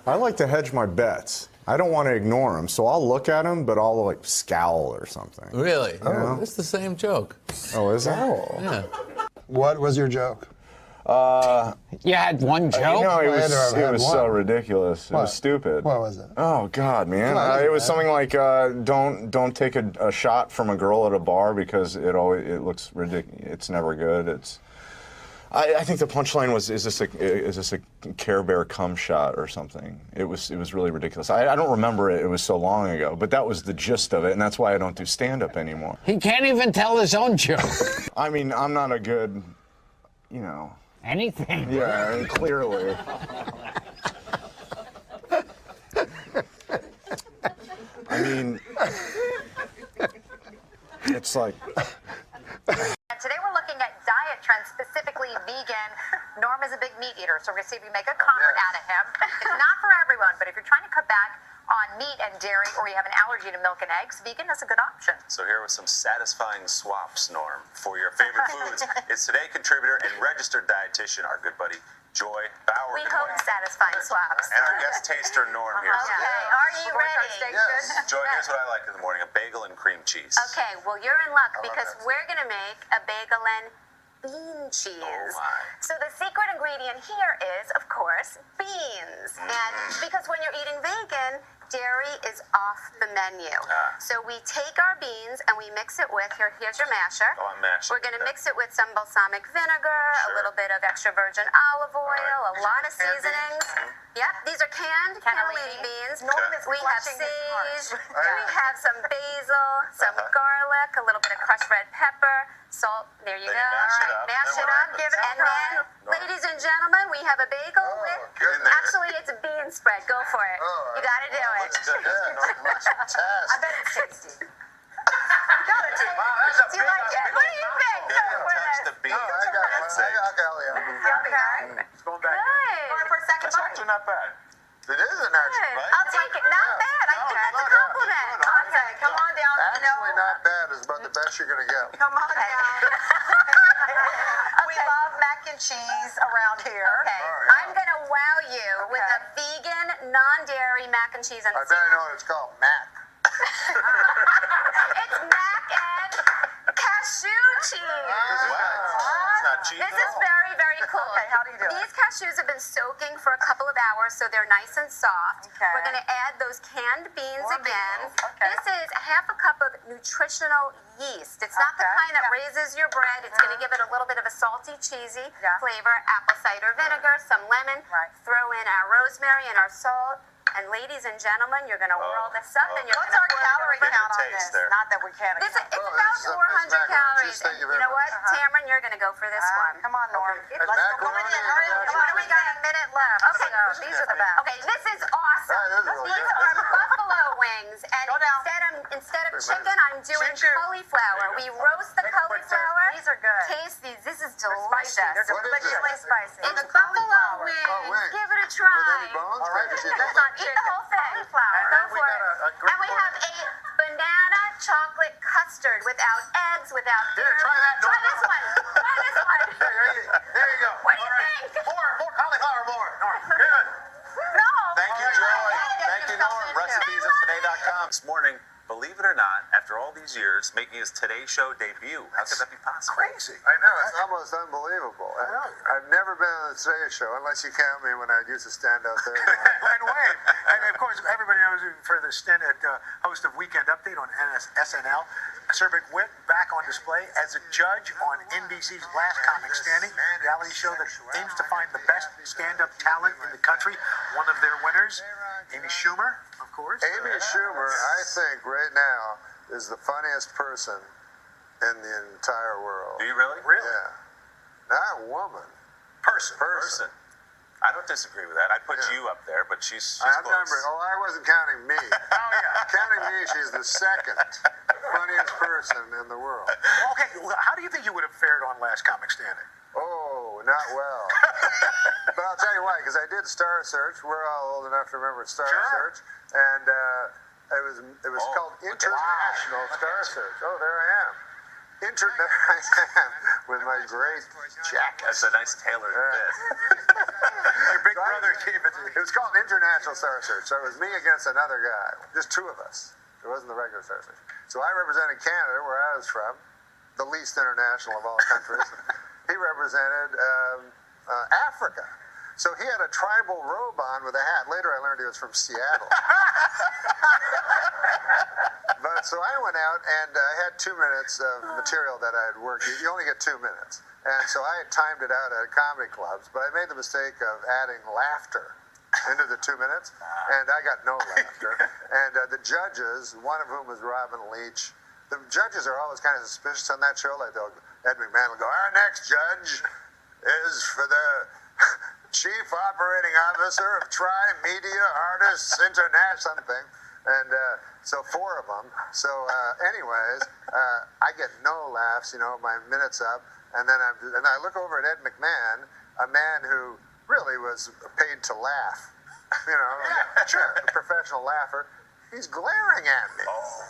I like to hedge my bets. I don't want to ignore him, so I'll look at him, but I'll like scowl or something. Really? Oh. It's the same joke. Oh, is it? Yeah. What was your joke? You had one joke? It was so ridiculous. It was stupid. What was it? Oh God, man! It was something like, "Don't take a shot from a girl at a bar because it looks ridiculous. It's never good. I think the punchline was, "Is this a Care Bear cum shot or something?" It was really ridiculous. I don't remember it. It was so long ago, but that was the gist of it, and that's why I don't do stand-up anymore. He can't even tell his own joke. I mean, I'm not a good, Anything. Yeah, clearly. I mean, it's like. And today we're looking at diet trends, specifically vegan. Norm is a big meat eater, so we're going to see if we make a convert out of him. It's not for everyone, but if you're trying to cut back on meat and dairy, or you have an allergy to milk and eggs, vegan is a good option. So here with some satisfying swaps, Norm, for your favorite foods. It's Today contributor and registered dietitian, our good buddy, Joy Bauer. We hope satisfying swaps. And our guest taster, Norm, here. Okay, are you ready? Yes. Joy, here's what I like in the morning, a bagel and cream cheese. Okay, well, you're in luck because we're going to make a bagel and bean cheese. So the secret ingredient here is, of course, beans. And because when you're eating vegan, dairy is off the menu. So we take our beans and we mix it with, here's your masher. Oh, I'm mashing. We're going to mix it with some balsamic vinegar, a little bit of extra virgin olive oil, a lot of seasonings. Yep, these are canned cannellini beans. We have sage, we have some basil, some garlic, a little bit of crushed red pepper, salt. There you go. Mash it up, give it a try. Ladies and gentlemen, we have a bagel with, actually it's a bean spread. Go for it. You got to do it. I bet it's tasty. Do you like it? What do you think? Touch the beans. It's going back. Good. Going for a second bite. Actually not bad. It is an action, right? I'll take it. Not bad. I think that's a compliment. Okay, come on down. Actually, not bad is about the best you're going to get. Come on down. We love mac and cheese around here. Okay, I'm going to wow you with a vegan, non-dairy mac and cheese. And I bet I know what it's called, Mac. It's mac and cashew cheese. It's not cheese. This is very, very cool. Okay, how do you do it? These cashews have been soaking for a couple of hours, so they're nice and soft. Okay. We're going to add those canned beans More again. beans. Okay. This is half a cup of nutritional yeast. It's not the kind that raises your bread. It's going to give it a little bit of a salty, cheesy flavor. Apple cider vinegar, some lemon. Throw in our rosemary and our salt. And ladies and gentlemen, you're going to whirl this up and you're going to What's our calorie count on this? Not that we can't. It's about 400 calories. And you know what, Tamron, you're going to go for this one. Come on, Norm. Let's go in. Hurry up. Come on, we got a minute left. Okay, these are the best. Okay, this is awesome. These are buffalo wings, and instead of chicken, I'm doing cauliflower. We roast the cauliflower. These are good. Taste these. This is delicious. They're deliciously spicy. It's buffalo wings. Give it a try. That's not Eat the whole thing. Go for it. And we have a banana chocolate custard without eggs, without dairy. Try that, Try this one. Try this one. There you go. What do you think? More cauliflower, more. Good. No. Thank you, Joy. Thank you, Norm. Recipes at today.com. This morning, believe it or not, after all these years, making his Today Show debut. How could that be possible? Crazy. I know. It's almost unbelievable. I've never been on the Today Show, unless you count me when I used to stand out there. And wait, and of course, everybody knows you for the stint at host of Weekend Update on SNL. Sir McWitt back on display as a judge on NBC's Last Comic Standing, reality show that aims to find the best stand-up talent in the country. One of their winners, Amy Schumer, of course. Amy Schumer, I think, right now, is the funniest person in the entire world. Do you really? Yeah. Not woman. Person. I don't disagree with that. I'd put you up there, but she's close. I wasn't counting me. Counting me, she's the second funniest person in the world. Okay, well, how do you think you would have fared on Last Comic Standing? Oh, not well. But I'll tell you why, because I did Star Search. We're all old enough to remember Star Search. And it was called International Star Search. Oh, there I am. There I am with my great jacket. That's a nice tailored fit. My big brother gave it to me. It was called International Star Search. So it was me against another guy. Just two of us. It wasn't the regular Star Search. So I represented Canada, where I was from, the least international of all countries. He represented Africa. So he had a tribal robe on with a hat. Later I learned he was from Seattle. But so I went out and I had 2 minutes of material that I had worked. You only get 2 minutes. And so I had timed it out at comedy clubs, but I made the mistake of adding laughter into the 2 minutes, and I got no laughter. And the judges, one of whom was Robin Leach, the judges are always kind of suspicious on that show. Like Ed McMahon will go, "Our next judge is for the Chief Operating Officer of Tri-Media Artists International," something. And so 4 of them. So anyways, I get no laughs, my minute's up. And then I look over at Ed McMahon, a man who really was paid to laugh, Yeah, sure. a professional laugher. He's glaring at me. Oh,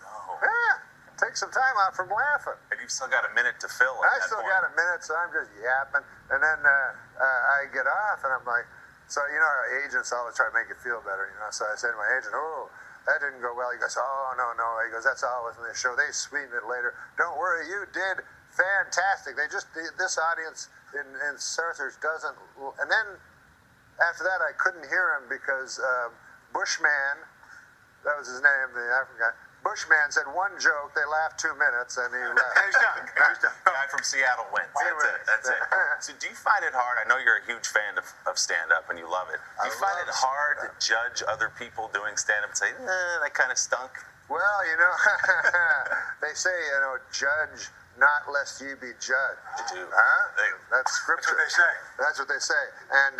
no. Yeah, take some time out from laughing. And you've still got a minute to fill. I still got a minute, so I'm just yapping. And then I get off, and I'm like, so, our agents always try to make you feel better, So I said to my agent, oh, that didn't go well. He goes, oh, no. He goes, that's always in the show. They sweeten it later. Don't worry, you did fantastic. This audience in Sarthers doesn't. And then after that, I couldn't hear him because Bushman, that was his name, the African guy. Bushman said one joke, they laughed 2 minutes, and he left. He's done. Guy from Seattle wins. That's it. So do you find it hard? I know you're a huge fan of stand-up and you love it. Do you find it hard to judge other people doing stand-up and say, that kind of stunk? Well, they say, judge not lest ye be judged. Huh? That's scripture. That's what they say. And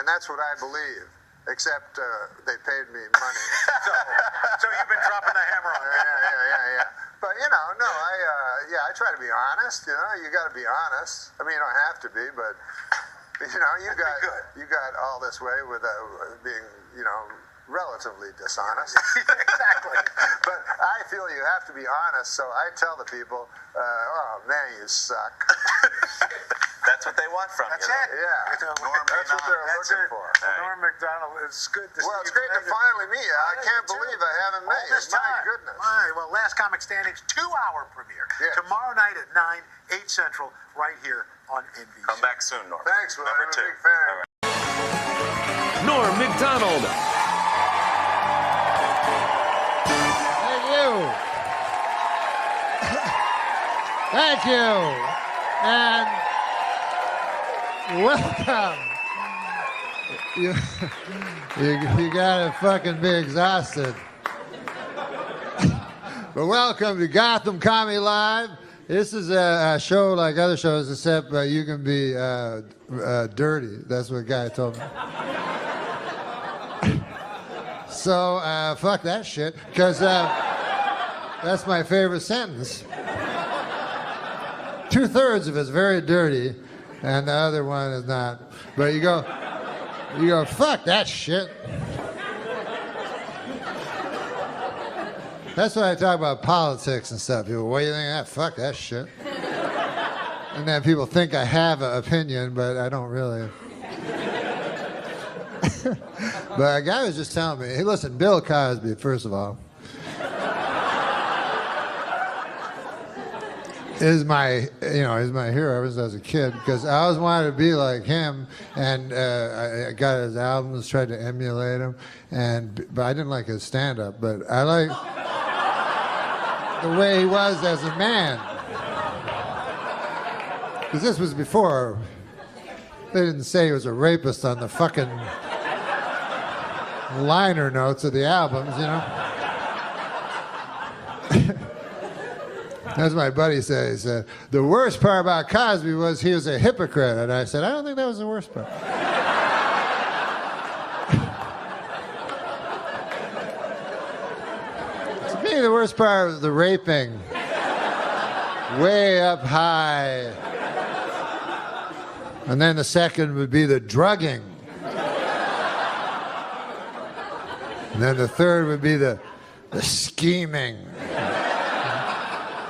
that's what I believe. Except they paid me money. So you've been dropping the hammer on that. Yeah. But no, I try to be honest. You got to be honest. I mean, you don't have to be, but you got all this way with being relatively dishonest. Exactly. But I feel you have to be honest, so I tell the people, oh man, you suck. That's what they want from That's you. it. Yeah. That's what they're looking for. Norm Macdonald, it's good to see you. Well, it's great to finally meet you. I can't believe I haven't met you. My goodness. All right, well, Last Comic Standing's 2-hour premiere. Yes. Tomorrow night at 9, 8 Central, right here on NBC. Come back soon, Norm. Thanks, man. Number I'm 2. a big fan. All right. Norm Macdonald. Thank you. And welcome. You gotta fucking be exhausted. But welcome to Gotham Comedy Live. This is a show like other shows, except you can be dirty. That's what a guy told me. So fuck that shit, because that's my favorite sentence. 2/3 of it's very dirty, and the other one is not. But you go, fuck that shit. That's why I talk about politics and stuff. People, what do you think of that? Fuck that shit. And then people think I have an opinion, but I don't really. But a guy was just telling me, hey, listen, Bill Cosby, first of all, is my hero ever since I was a kid, because I always wanted to be like him, and I got his albums, tried to emulate him, but I didn't like his stand-up, but I like the way he was as a man. Because this was before they didn't say he was a rapist on the fucking liner notes of the albums, That's what my buddy said. He said, the worst part about Cosby was he was a hypocrite. And I said, I don't think that was the worst part. To me, the worst part was the raping. Way up high. And then the second would be the drugging. And then the third would be the scheming.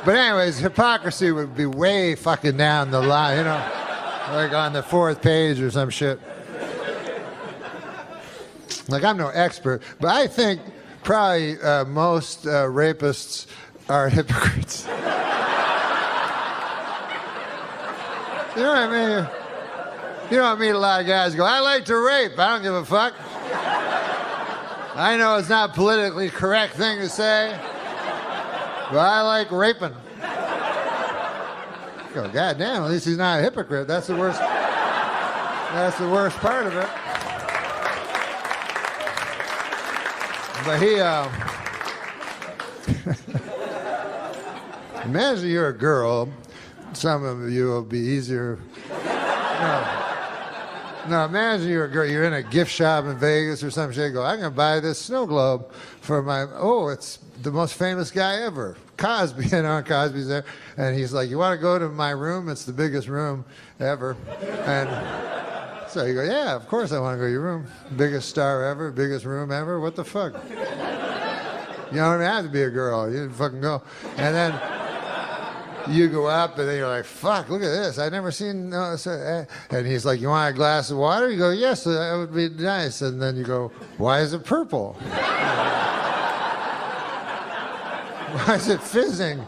But anyways, hypocrisy would be way fucking down the line, like on the 4th page or some shit. Like, I'm no expert, but I think probably most rapists are hypocrites. You know what I mean? You know, I meet a lot of guys who go, I like to rape, I don't give a fuck. I know it's not a politically correct thing to say, but I like raping. Go, goddamn, at least he's not a hypocrite. That's the worst. That's the worst part of it. But he, imagine you're a girl. Some of you will be easier. No, imagine you're a girl, you're in a gift shop in Vegas or some shit, go, I'm going to buy this snow globe for my, it's the most famous guy ever, Cosby, Cosby's there, and he's like, you want to go to my room? It's the biggest room ever, and so you go, yeah, of course I want to go to your room, biggest star ever, biggest room ever, what the fuck? You don't even have to be a girl, you fucking go, and then you go up, and then you're like, fuck, look at this. I've never seen... and he's like, you want a glass of water? You go, yes, that would be nice. And then you go, why is it purple? Why is it fizzing?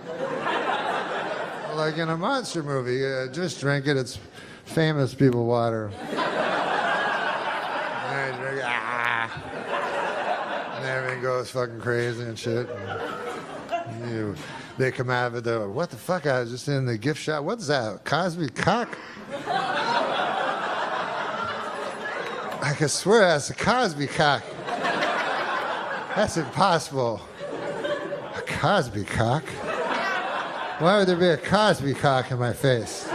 Like in a monster movie. Just drink it. It's famous people water. And you drink, and everything goes fucking crazy and shit. And they come out of it, they're like, what the fuck? I was just in the gift shop. What's that? Cosby cock? I can swear that's a Cosby cock. That's impossible. A Cosby cock? Why would there be a Cosby cock in my face?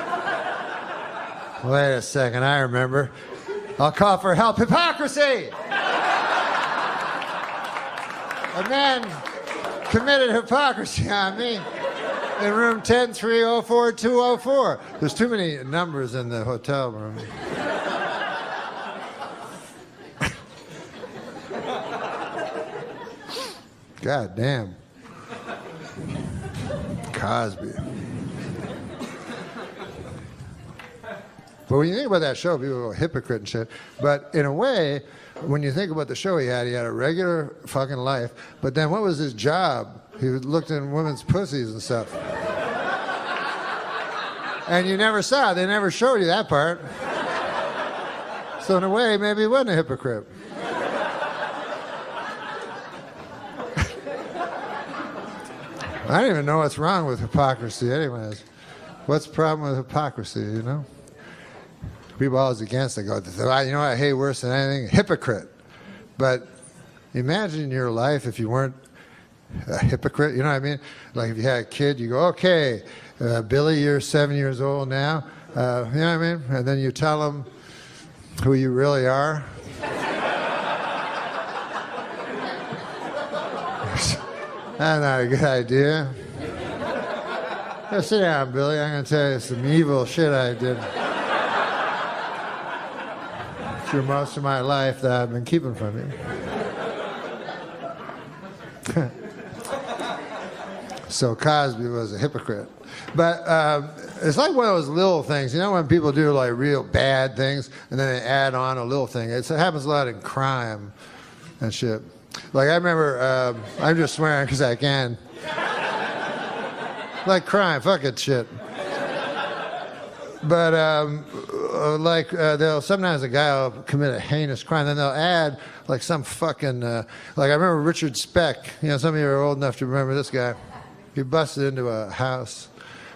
Wait a second, I remember. I'll call for help. Hypocrisy! A man committed hypocrisy on me in room 10304-204. There's too many numbers in the hotel room. God damn. Cosby. But when you think about that show, people go hypocrite and shit. But in a way, when you think about the show he had a regular fucking life, but then what was his job? He looked in women's pussies and stuff. And you never saw it. They never showed you that part. So in a way, maybe he wasn't a hypocrite. I don't even know what's wrong with hypocrisy anyways. What's the problem with hypocrisy, you know? People always against it go, you know what I hate worse than anything? Hypocrite. But imagine your life if you weren't a hypocrite, you know what I mean? Like if you had a kid, you go, okay, Billy, you're 7 years old now. You know what I mean? And then you tell them who you really are. That's not a good idea. Sit down, Billy. I'm going to tell you some evil shit I did through most of my life that I've been keeping from you. So Cosby was a hypocrite. But it's like one of those little things. You know when people do like real bad things and then they add on a little thing? It happens a lot in crime and shit. Like I remember, I'm just swearing because I can. Like crime, fuck it, shit. But sometimes a guy will commit a heinous crime, then they'll add like some fucking, like I remember Richard Speck, you know, some of you are old enough to remember this guy. He busted into a house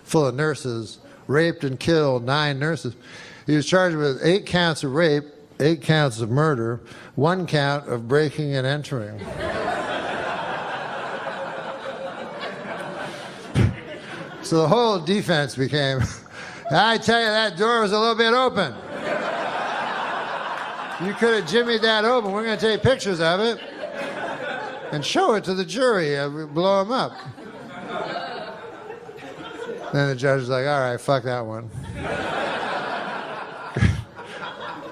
full of nurses, raped and killed 9 nurses. He was charged with 8 counts of rape, 8 counts of murder, 1 count of breaking and entering. So the whole defense became, I tell you, that door was a little bit open. You could have jimmied that open. We're going to take pictures of it and show it to the jury. Blow them up. Then the judge was like, all right, fuck that one.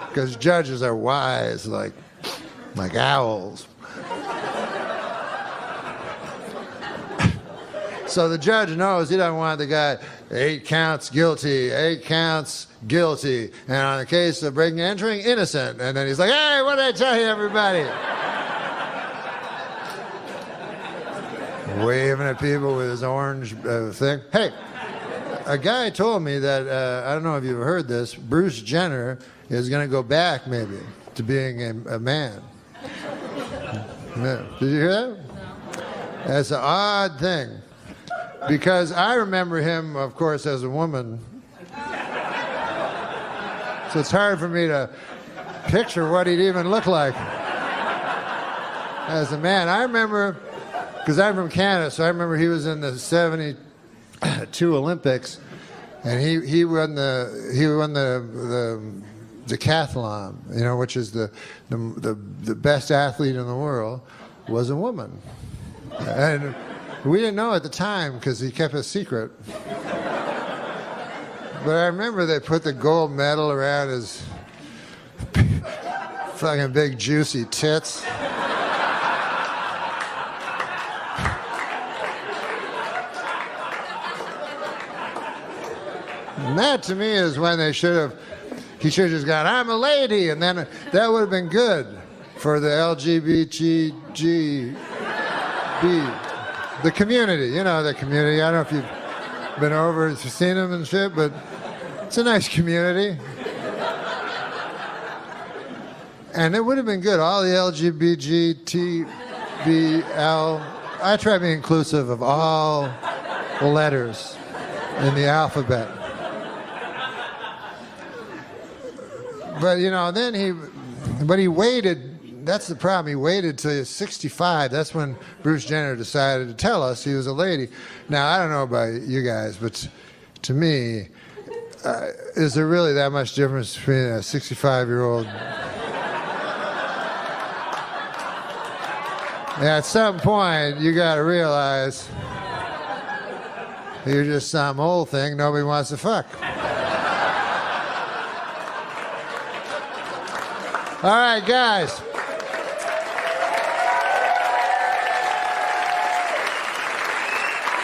Because judges are wise, like owls. So the judge knows he doesn't want the guy, 8 counts guilty, 8 counts guilty, and on the case of breaking and entering, innocent. And then he's like, hey, what did I tell you, everybody? Waving at people with his orange thing. Hey, a guy told me that, I don't know if you've heard this, Bruce Jenner is going to go back, maybe, to being a man. Did you hear that? That's an odd thing. Because I remember him, of course, as a woman. So it's hard for me to picture what he'd even look like as a man. I remember, because I'm from Canada, so I remember he was in the 72 Olympics, and he won the decathlon, which is the best athlete in the world, was a woman. And we didn't know at the time because he kept it secret. But I remember they put the gold medal around his fucking big juicy tits. And that to me is when he should have just gone, I'm a lady, and then that would have been good for the LGBTG. The community, the community. I don't know if you've been over and seen them and shit, but it's a nice community. And it would have been good. All the LGBTBL. I try to be inclusive of all the letters in the alphabet. But, then he waited. That's the problem. He waited till he was 65. That's when Bruce Jenner decided to tell us he was a lady. Now, I don't know about you guys, but to me, is there really that much difference between a 65-year-old? At some point, you got to realize you're just some old thing nobody wants to fuck. All right, guys.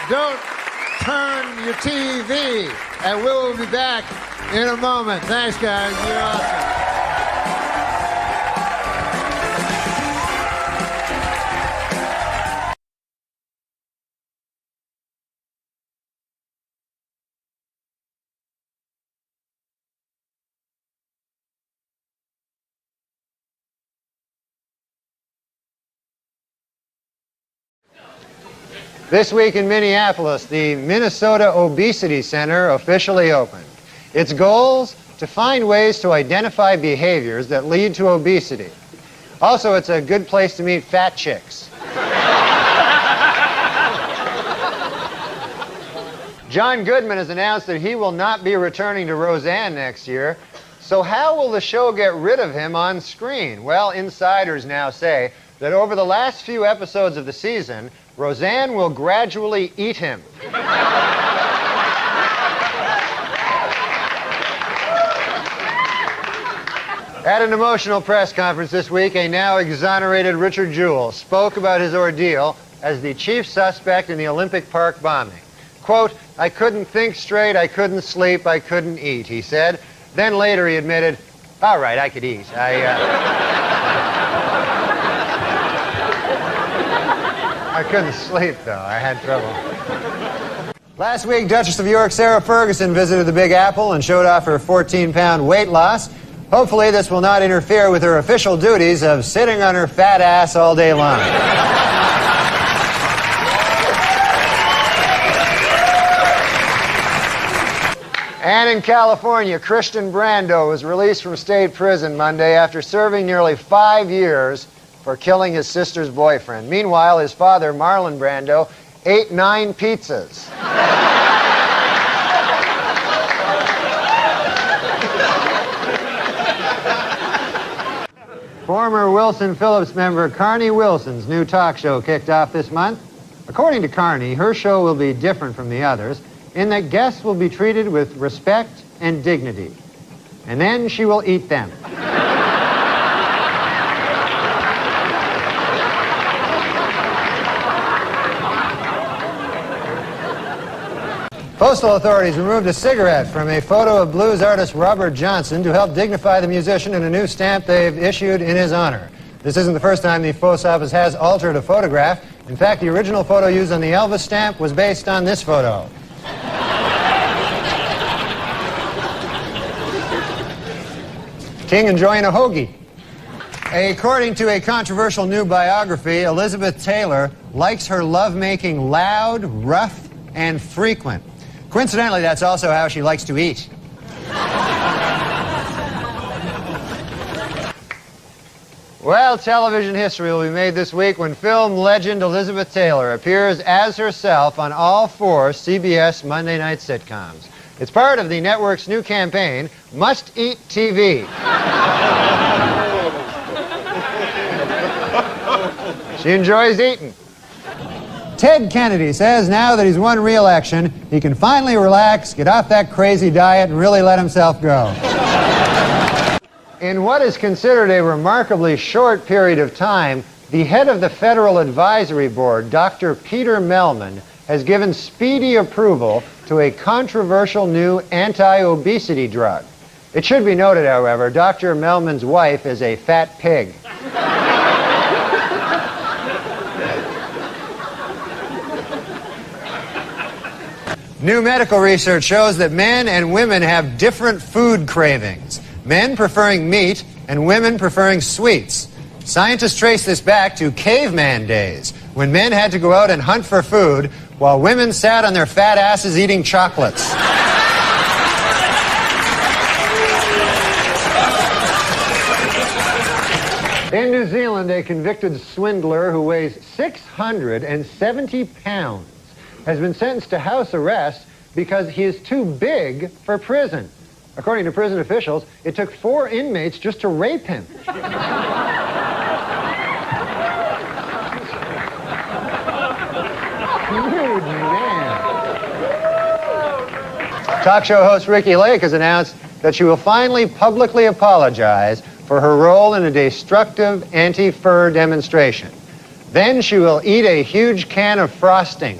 Don't turn your TV, and we will be back in a moment. Thanks, guys. You're awesome. This week in Minneapolis, the Minnesota Obesity Center officially opened. Its goals? To find ways to identify behaviors that lead to obesity. Also, it's a good place to meet fat chicks. John Goodman has announced that he will not be returning to Roseanne next year. So how will the show get rid of him on screen? Well, insiders now say that over the last few episodes of the season, Roseanne will gradually eat him. At an emotional press conference this week, a now exonerated Richard Jewell spoke about his ordeal as the chief suspect in the Olympic Park bombing. Quote, I couldn't think straight, I couldn't sleep, I couldn't eat, he said. Then later he admitted, all right, I could eat. I couldn't sleep, though. I had trouble. Last week, Duchess of York Sarah Ferguson visited the Big Apple and showed off her 14-pound weight loss. Hopefully, this will not interfere with her official duties of sitting on her fat ass all day long. And in California, Christian Brando was released from state prison Monday after serving nearly 5 years for killing his sister's boyfriend. Meanwhile, his father, Marlon Brando, ate 9 pizzas. Former Wilson Phillips member Carney Wilson's new talk show kicked off this month. According to Carney, her show will be different from the others in that guests will be treated with respect and dignity. And then she will eat them. Postal authorities removed a cigarette from a photo of blues artist Robert Johnson to help dignify the musician in a new stamp they've issued in his honor. This isn't the first time the post office has altered a photograph. In fact, the original photo used on the Elvis stamp was based on this photo. King enjoying a hoagie. According to a controversial new biography, Elizabeth Taylor likes her lovemaking loud, rough, and frequent. Coincidentally, that's also how she likes to eat. Well, television history will be made this week when film legend Elizabeth Taylor appears as herself on all 4 CBS Monday night sitcoms. It's part of the network's new campaign, Must Eat TV. She enjoys eating. Ted Kennedy says now that he's won re-election, he can finally relax, get off that crazy diet, and really let himself go. In what is considered a remarkably short period of time, the head of the Federal Advisory Board, Dr. Peter Mellman, has given speedy approval to a controversial new anti-obesity drug. It should be noted, however, Dr. Mellman's wife is a fat pig. New medical research shows that men and women have different food cravings. Men preferring meat and women preferring sweets. Scientists trace this back to caveman days, when men had to go out and hunt for food while women sat on their fat asses eating chocolates. In New Zealand, a convicted swindler who weighs 670 pounds has been sentenced to house arrest because he is too big for prison. According to prison officials, it took 4 inmates just to rape him. Huge man. Talk show host Ricki Lake has announced that she will finally publicly apologize for her role in a destructive anti-fur demonstration. Then she will eat a huge can of frosting.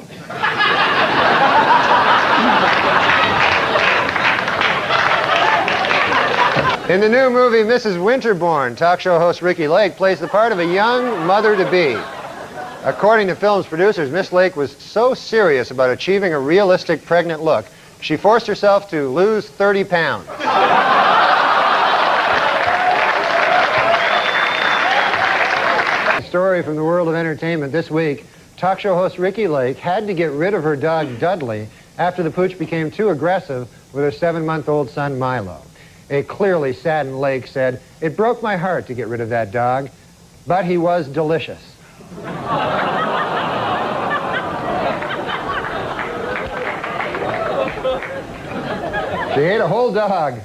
In the new movie Mrs. Winterbourne, talk show host Ricki Lake plays the part of a young mother-to-be. According to film's producers, Miss Lake was so serious about achieving a realistic pregnant look, she forced herself to lose 30 pounds. Story from the world of entertainment this week. Talk show host Ricki Lake had to get rid of her dog Dudley after the pooch became too aggressive with her 7-month-old son Milo. A clearly saddened Lake said, "It broke my heart to get rid of that dog, but he was delicious." She ate a whole dog.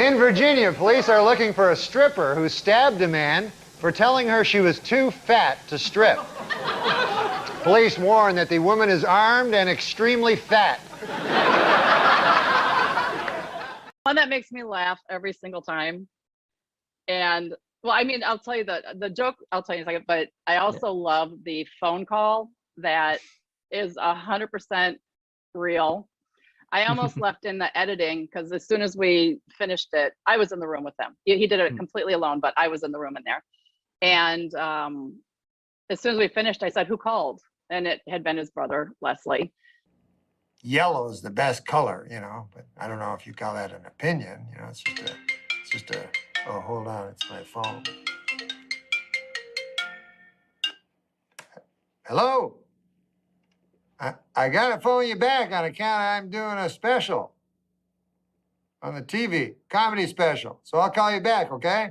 In Virginia, police are looking for a stripper who stabbed a man for telling her she was too fat to strip. Police warn that the woman is armed and extremely fat. One that makes me laugh every single time. And, well, I mean, I'll tell you the joke, I'll tell you in a second, but I also love the phone call that is 100% real. I almost left in the editing because as soon as we finished it, I was in the room with them. He did it completely alone, but I was in the room in there. And as soon as we finished, I said, "Who called?" And it had been his brother, Leslie. Yellow is the best color, you know, but I don't know if you call that an opinion. You know, it's just a, oh, hold on, it's my phone. Hello? I gotta phone you back on account I'm doing a special on the TV, comedy special. So I'll call you back, okay?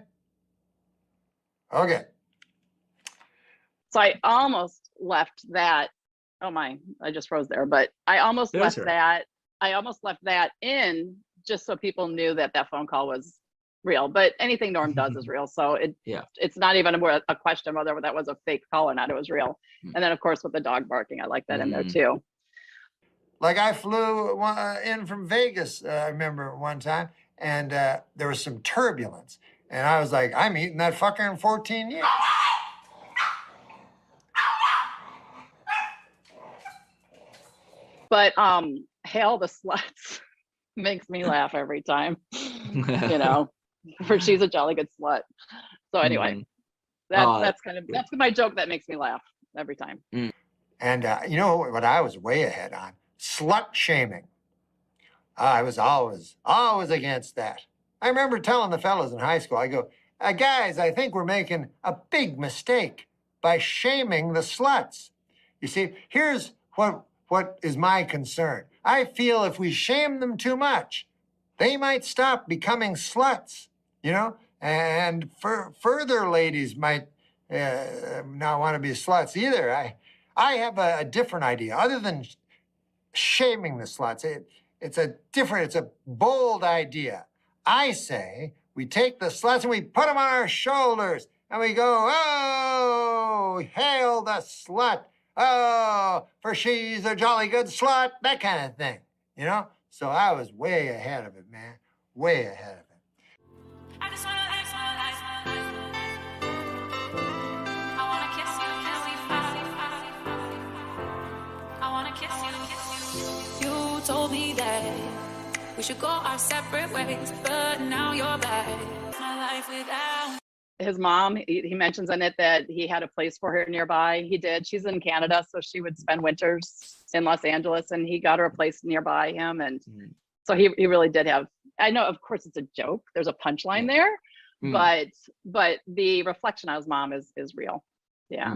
Okay. So I almost left that. Oh my, I just froze there, but I almost left that. I almost left that in just so people knew that that phone call was real. But anything Norm does is real. So it's not even a question whether that was a fake call or not. It was real. And then, of course, with the dog barking, I like that in there, too. Like I flew in from Vegas, I remember one time, and there was some turbulence. And I was like, I'm eating that fucker in 14 years. But Hail the Sluts makes me laugh every time. You know, for she's a jolly good slut. So anyway, that's my joke that makes me laugh every time. And you know what I was way ahead on? Slut shaming. I was always against that. I remember telling the fellas in high school, I go, guys, I think we're making a big mistake by shaming the sluts. You see, here's what is my concern. I feel if we shame them too much, they might stop becoming sluts, you know? And further ladies might not want to be sluts either. I have a different idea. Other than shaming the sluts. It's a bold idea. I say we take the sluts and we put them on our shoulders and we go, oh, hail the slut. Oh, for she's a jolly good slut, that kind of thing, you know? So I was way ahead of it, man, way ahead of it. I just wanna live my life. I wanna kiss you, I wanna kiss you. You told me that we should go our separate ways, but now you're back. My life without. His mom, he mentions in it that he had a place for her nearby. He did. She's in Canada, so she would spend winters in Los Angeles, and he got her a place nearby him. And so he really did have, I know, of course, it's a joke. There's a punchline there, but the reflection on his mom is real. Yeah.